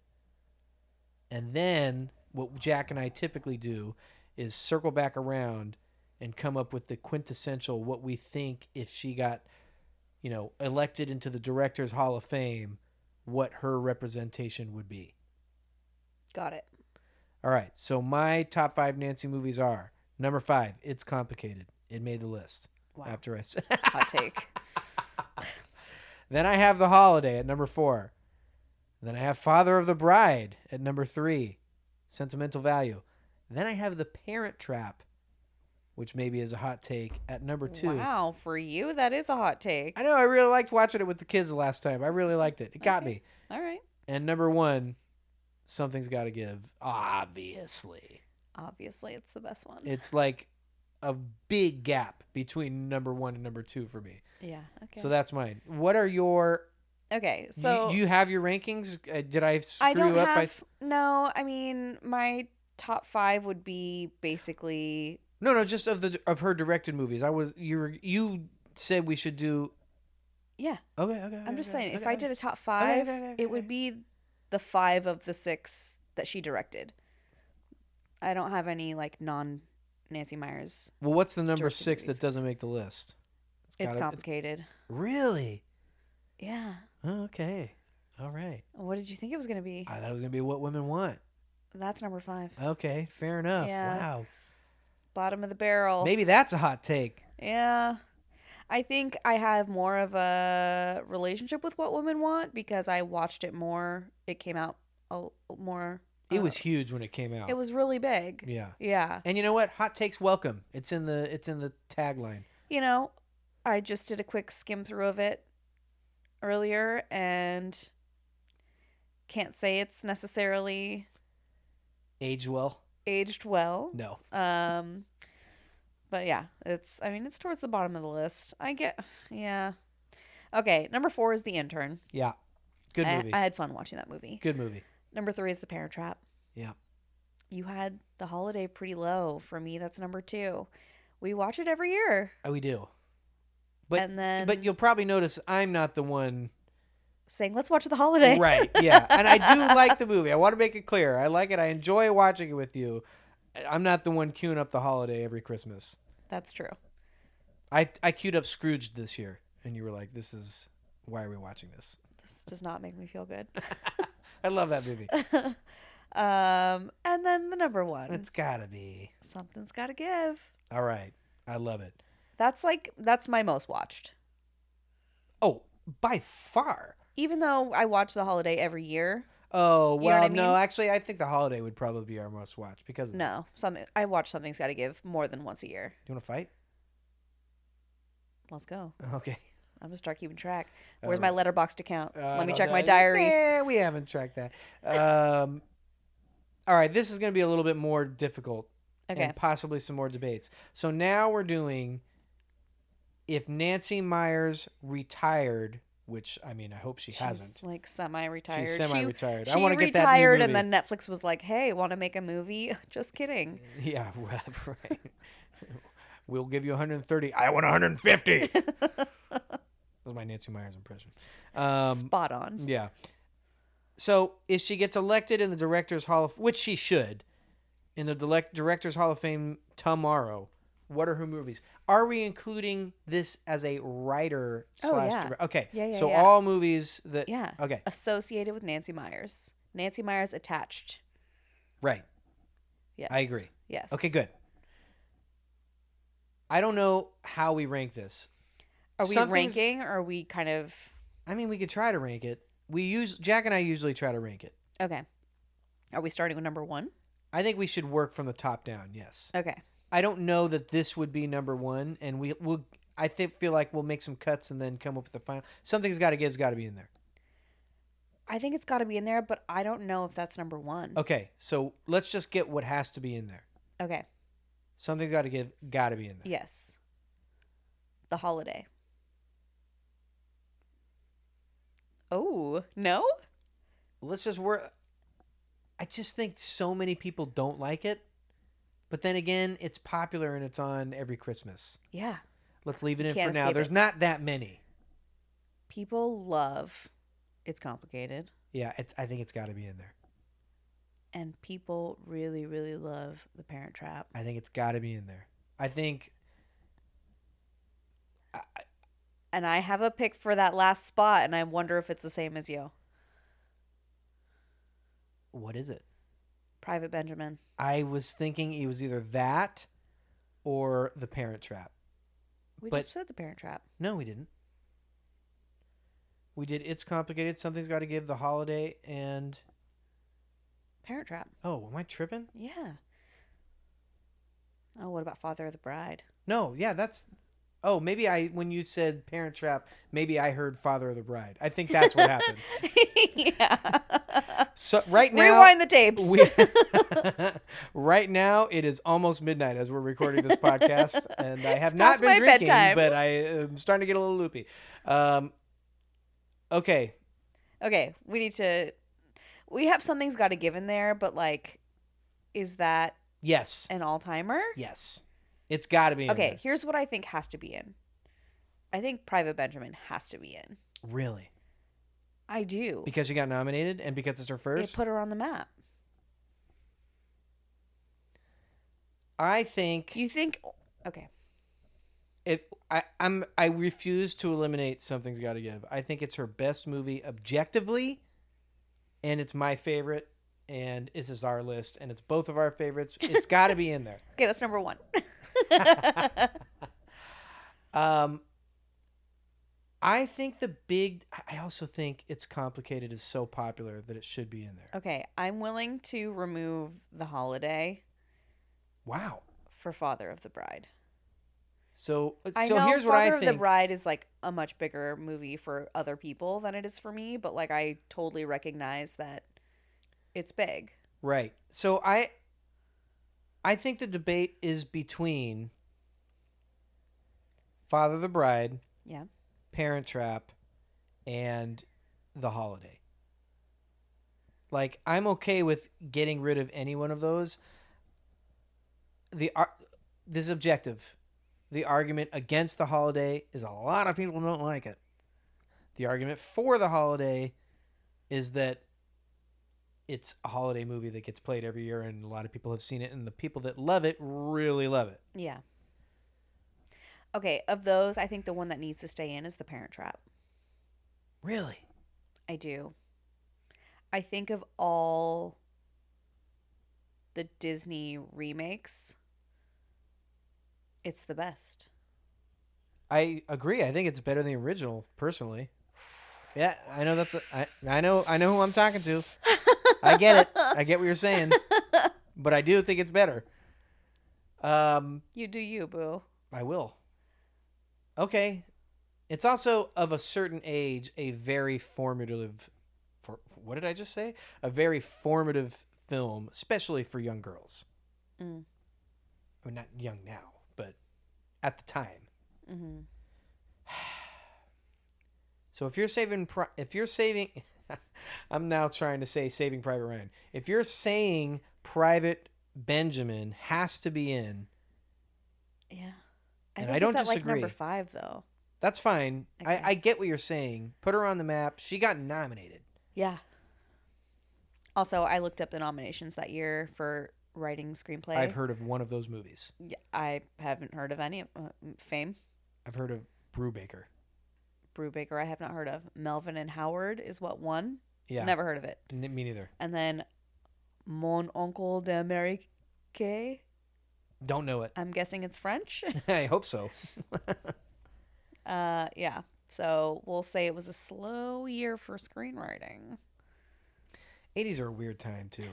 And then what Jack and I typically do is circle back around and come up with the quintessential what we think if she got, elected into the Directors Hall of Fame, what her representation would be. Got it. All right. So my top 5 Nancy movies are number 5, It's Complicated. It made the list. Wow. After I said Hot take. Then I have The Holiday at number 4. Then I have Father of the Bride at number 3. Sentimental value. Then I have The Parent Trap, which maybe is a hot take, at number 2. Wow, for you, that is a hot take. I know, I really liked watching it with the kids the last time. I really liked it. It got me. All right. And number 1, Something's Gotta Give. Obviously. Obviously, it's the best one. It's like a big gap between number 1 and number 2 for me. Yeah, okay. So that's mine. What are your... Okay, so... Do you have your rankings? Did I screw I don't you up? have... No, I mean, my top 5 would be basically... No, just of her directed movies. You said we should do... Yeah. Okay. I'm just saying, if I did a top 5, it would be the 5 of the 6 that she directed. I don't have any, non-Nancy Meyers. Well, what's the number 6 movies. that doesn't make the list? It's Complicated. Really? Yeah. Oh, okay. All right. What did you think it was going to be? I thought it was going to be What Women Want. That's number 5. Okay, fair enough. Yeah. Wow. Bottom of the barrel. Maybe that's a hot take. Yeah. I think I have more of a relationship with What Women Want because I watched it more. It came out more. It was huge when it came out. It was really big. Yeah. Yeah. And you know what? Hot takes welcome. It's in the tagline. I just did a quick skim through of it earlier and can't say it's necessarily aged well. No. No. But yeah, it's towards the bottom of the list. Yeah. Okay, number 4 is The Intern. Yeah. Good movie. I had fun watching that movie. Good movie. Number 3 is The Parent Trap. Yeah. You had The Holiday pretty low. For me, that's number 2. We watch it every year. Oh, we do. But you'll probably notice I'm not the one saying, let's watch The Holiday. Right, yeah. And I do like the movie. I want to make it clear. I like it. I enjoy watching it with you. I'm not the one queuing up The Holiday every Christmas. That's true. I queued up Scrooge this year, and you were like, why are we watching this? This does not make me feel good. I love that movie. And then the number 1. It's gotta be. Something's Gotta Give. All right. I love it. That's my most watched. Oh, by far. Even though I watch The Holiday every year. Oh, well, you know what I mean? No, actually, I think The Holiday would probably be our most watched because of No, I watch Something's Gotta Give more than once a year. Do you want to fight? Let's go. Okay. I'm going to start keeping track. Where's my Letterboxd account? Let me check know. my diary. Yeah, we haven't tracked that. All right, this is going to be a little bit more difficult. Okay. And possibly some more debates. So now we're doing if Nancy Meyers retired, which, I hope she's hasn't. Like semi-retired. She's semi-retired. She I want to get that new retired, movie. and then Netflix was like, hey, want to make a movie? Just kidding. Yeah, right. We'll give you 130. I want 150. That was my Nancy Meyers impression. Spot on. Yeah. So if she gets elected in the Directors Hall of, which she should, in the Directors Hall of Fame tomorrow, what are her movies? Are we including this as a writer slash director? Okay. Yeah. So all movies that. Yeah. Okay. Associated with Nancy Meyers. Nancy Meyers attached. Right. Yes. I agree. Yes. Okay, good. I don't know how we rank this. Are we ranking, or are we kind of... I mean, we could try to rank it. Jack and I usually try to rank it. Okay. Are we starting with number 1? I think we should work from the top down, yes. Okay. I don't know that this would be number 1, and feel like we'll make some cuts and then come up with the final. Something's got to give's got to be in there. I think it's got to be in there, but I don't know if that's number 1. Okay, so let's just get what has to be in there. Okay. Something's got to give, got to be in there. Yes. The Holiday. Oh, no? Let's just work. I just think so many people don't like it. But then again, it's popular and it's on every Christmas. Yeah. Let's leave it in for now. There's not that many. People love It's Complicated. Yeah, I think it's got to be in there. And people really, really love The Parent Trap. I think it's got to be in there. I think... And I have a pick for that last spot, and I wonder if it's the same as you. What is it? Private Benjamin. I was thinking it was either that or The Parent Trap. We just said The Parent Trap. No, we didn't. We did It's Complicated, Something's Got to Give, The Holiday, and... Parent Trap. Oh, am I tripping? Yeah. Oh, what about Father of the Bride? No, yeah, that's... Oh, maybe when you said Parent Trap, maybe I heard Father of the Bride. I think that's what happened. Yeah. So right now... Rewind the tapes. Right now, it is almost midnight as we're recording this podcast, and I have It's not past been my drinking, bedtime. but I am starting to get a little loopy. Okay. Okay, we have Something's Got to Give in there, but like, is that Yes. an all-timer? Yes. It's got to be in Okay, there. here's what I think has to be in. I think Private Benjamin has to be in. Really? I do. Because she got nominated and because it's her first? It put her on the map. I think... You think... Okay. I refuse to eliminate Something's Got to Give. I think it's her best movie objectively, and it's my favorite, and this is our list, and it's both of our favorites. It's got to be in there. Okay, that's number 1. I think I also think It's Complicated is so popular that it should be in there. Okay, I'm willing to remove The Holiday. Wow. For Father of the Bride. So know here's what I think. Father of the Bride is like a much bigger movie for other people than it is for me, but like I totally recognize that it's big. Right. So I think the debate is between Father of the Bride, yeah, Parent Trap, and The Holiday. Like, I'm okay with getting rid of any one of those. This is objective. The argument against The Holiday is a lot of people don't like it. The argument for The Holiday is that it's a holiday movie that gets played every year, and a lot of people have seen it, and the people that love it really love it. Yeah. Okay, of those, I think the one that needs to stay in is The Parent Trap. Really? I do. I think of all the Disney remakes, it's the best. I agree. I think it's better than the original, personally. Yeah, I know I know who I'm talking to. I get it. I get what you're saying. But I do think it's better. You do you, boo. I will. Okay. It's also of a certain age a very formative what did I just say? A very formative film, especially for young girls. Mm. I mean, not young now, but at the time. Mm-hmm. So if you're saving, I'm now trying to say Saving Private Ryan. If you're saying Private Benjamin has to be in, yeah, I don't it's at disagree. Like number 5 though. That's fine. Okay. I get what you're saying. Put her on the map. She got nominated. Yeah. Also, I looked up the nominations that year for writing screenplay. I've heard of one of those movies. Yeah, I haven't heard of any. Fame. I've heard of Brubaker. Brubaker, I have not heard of. Melvin and Howard is what won. Yeah. Never heard of it. Me neither. And then Mon Oncle d'Amérique. Don't know it. I'm guessing it's French. I hope so. Yeah. So we'll say it was a slow year for screenwriting. 80s are a weird time, too.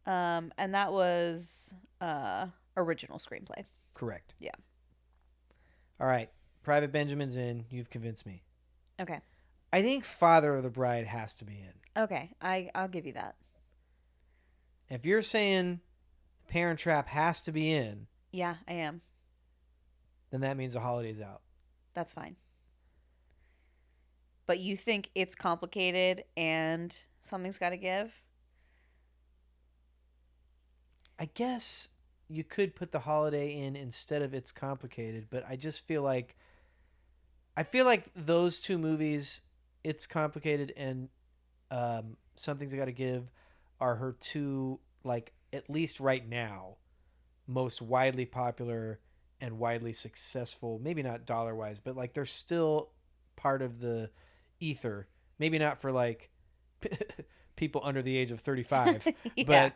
And that was original screenplay. Correct. Yeah. All right. Private Benjamin's in. You've convinced me. Okay. I think Father of the Bride has to be in. Okay. I'll give you that. If you're saying Parent Trap has to be in, Yeah, I am. then that means The Holiday's out. That's fine. But you think it's complicated and something's got to give? I guess you could put The Holiday in instead of It's Complicated, but I just feel like those two movies, It's Complicated and Something's Gotta Give, are her two, like, at least right now, most widely popular and widely successful, maybe not dollar-wise, but, like, they're still part of the ether. Maybe not for, like, people under the age of 35. Yeah.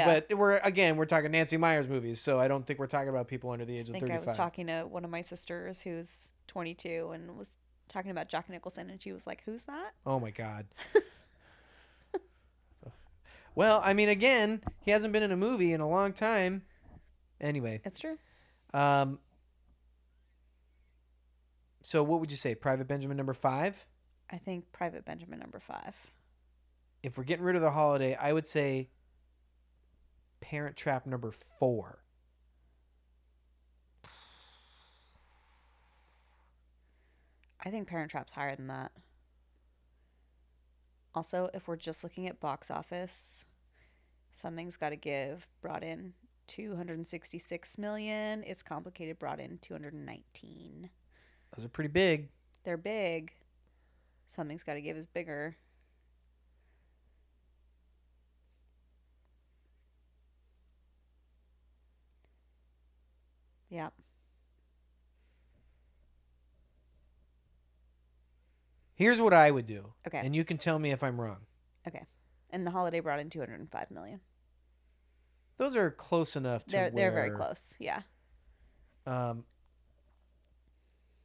But we're talking Nancy Meyers movies, so I don't think we're talking about people under the age of 35. I was talking to one of my sisters who's 22 and was talking about Jack Nicholson, and she was like, "Who's that?" Oh my God. Well, I mean, again, he hasn't been in a movie in a long time. Anyway. It's true. So what would you say? Private Benjamin number 5? I think Private Benjamin number 5. If we're getting rid of The Holiday, I would say Parent Trap number 4. I think Parent Trap's higher than that. Also, if we're just looking at box office, Something's Gotta Give brought in $266 million. It's Complicated brought in $219. Those are pretty big. They're big. Something's Gotta Give is bigger. Yeah. Here's what I would do. Okay. And you can tell me if I'm wrong. Okay. And The Holiday brought in $205 million. Those are close enough to They're very close. Yeah. Again,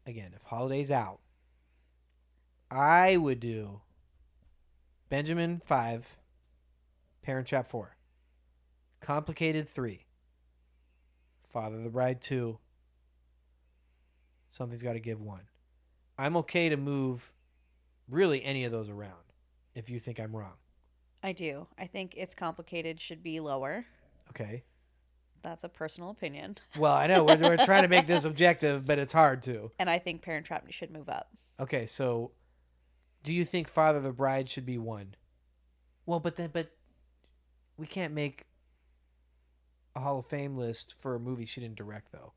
if Holiday's out, I would do Benjamin 5, Parent Trap 4, Complicated 3, Father of the Bride 2, Something's Gotta Give 1. I'm okay to move really any of those around if you think I'm wrong. I do. I think It's Complicated should be lower. Okay. That's a personal opinion. Well, I know. We're trying to make this objective, but it's hard to. And I think Parent Trap should move up. Okay, so do you think Father of the Bride should be 1? Well, but we can't make a Hall of Fame list for a movie she didn't direct, though.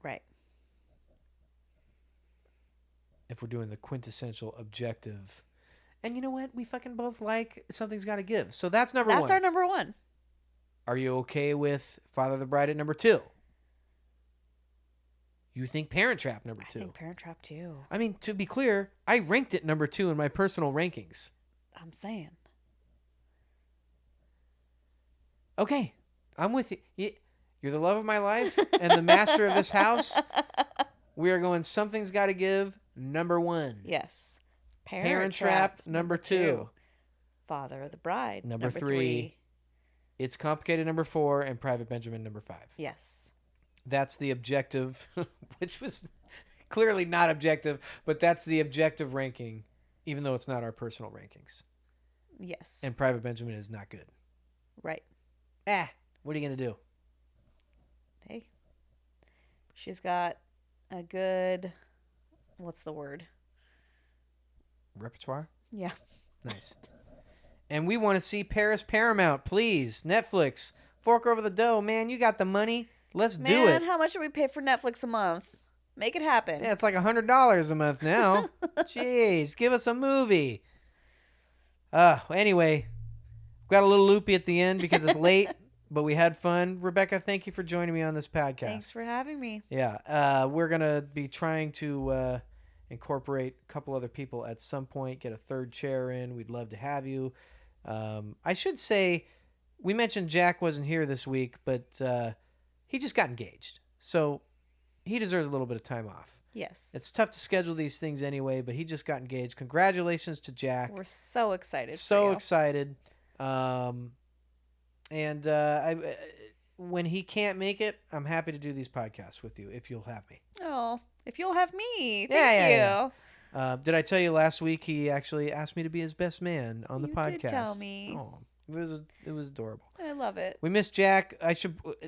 Right. If we're doing the quintessential objective. And you know what? We fucking both like Something's Gotta Give. So that's number 1. That's our number 1. Are you okay with Father of the Bride at number 2? You think Parent Trap number 2? I think Parent Trap too. I mean, to be clear, I ranked it number 2 in my personal rankings. I'm saying. Okay, I'm with you. You're the love of my life and the master of this house. We are going Something's Gotta Give number 1. Yes. Parent Trap number 2. Father of the Bride number 3. It's Complicated number 4, and Private Benjamin number 5. Yes. That's the objective, which was clearly not objective, but that's the objective ranking, even though it's not our personal rankings. Yes. And Private Benjamin is not good. Right. What are you going to do? Hey. She's got a good, what's the word? Repertoire? Yeah. Nice. And we want to see Paris Paramount, please. Netflix, fork over the dough, man. You got the money. Let's do it. Man, how much do we pay for Netflix a month? Make it happen. Yeah, it's like $100 a month now. Jeez, give us a movie. Anyway, got a little loopy at the end because it's late, but we had fun. Rebecca, thank you for joining me on this podcast. Thanks for having me. Yeah, we're going to be trying to incorporate a couple other people at some point, get a third chair in. We'd love to have you. I should say, we mentioned Jack wasn't here this week, but he just got engaged. So he deserves a little bit of time off. Yes. It's tough to schedule these things anyway, but he just got engaged. Congratulations to Jack. We're so excited. So excited. When he can't make it, I'm happy to do these podcasts with you if you'll have me. Oh, if you'll have me. Thank you. Yeah. Did I tell you last week he actually asked me to be his best man on the podcast? You did tell me. Oh, it was adorable. I love it. We miss Jack.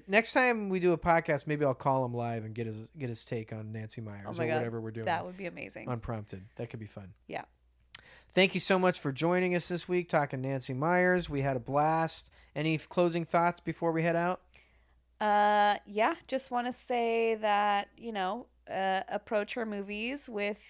Next time we do a podcast, maybe I'll call him live and get his take on Nancy Meyers or whatever we're doing. That would be amazing. Unprompted. That could be fun. Yeah. Thank you so much for joining us this week talking Nancy Meyers. We had a blast. Any closing thoughts before we head out? Yeah, just want to say that, approach her movies with,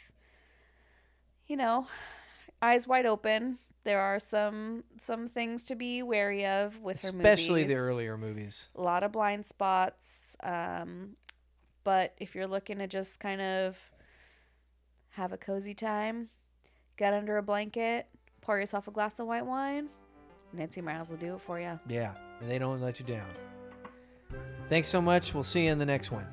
eyes wide open. There are some things to be wary of with her movies. Especially the earlier movies. A lot of blind spots. But if you're looking to just kind of have a cozy time, get under a blanket, pour yourself a glass of white wine, Nancy Meyers will do it for you. Yeah, and they don't let you down. Thanks so much. We'll see you in the next one.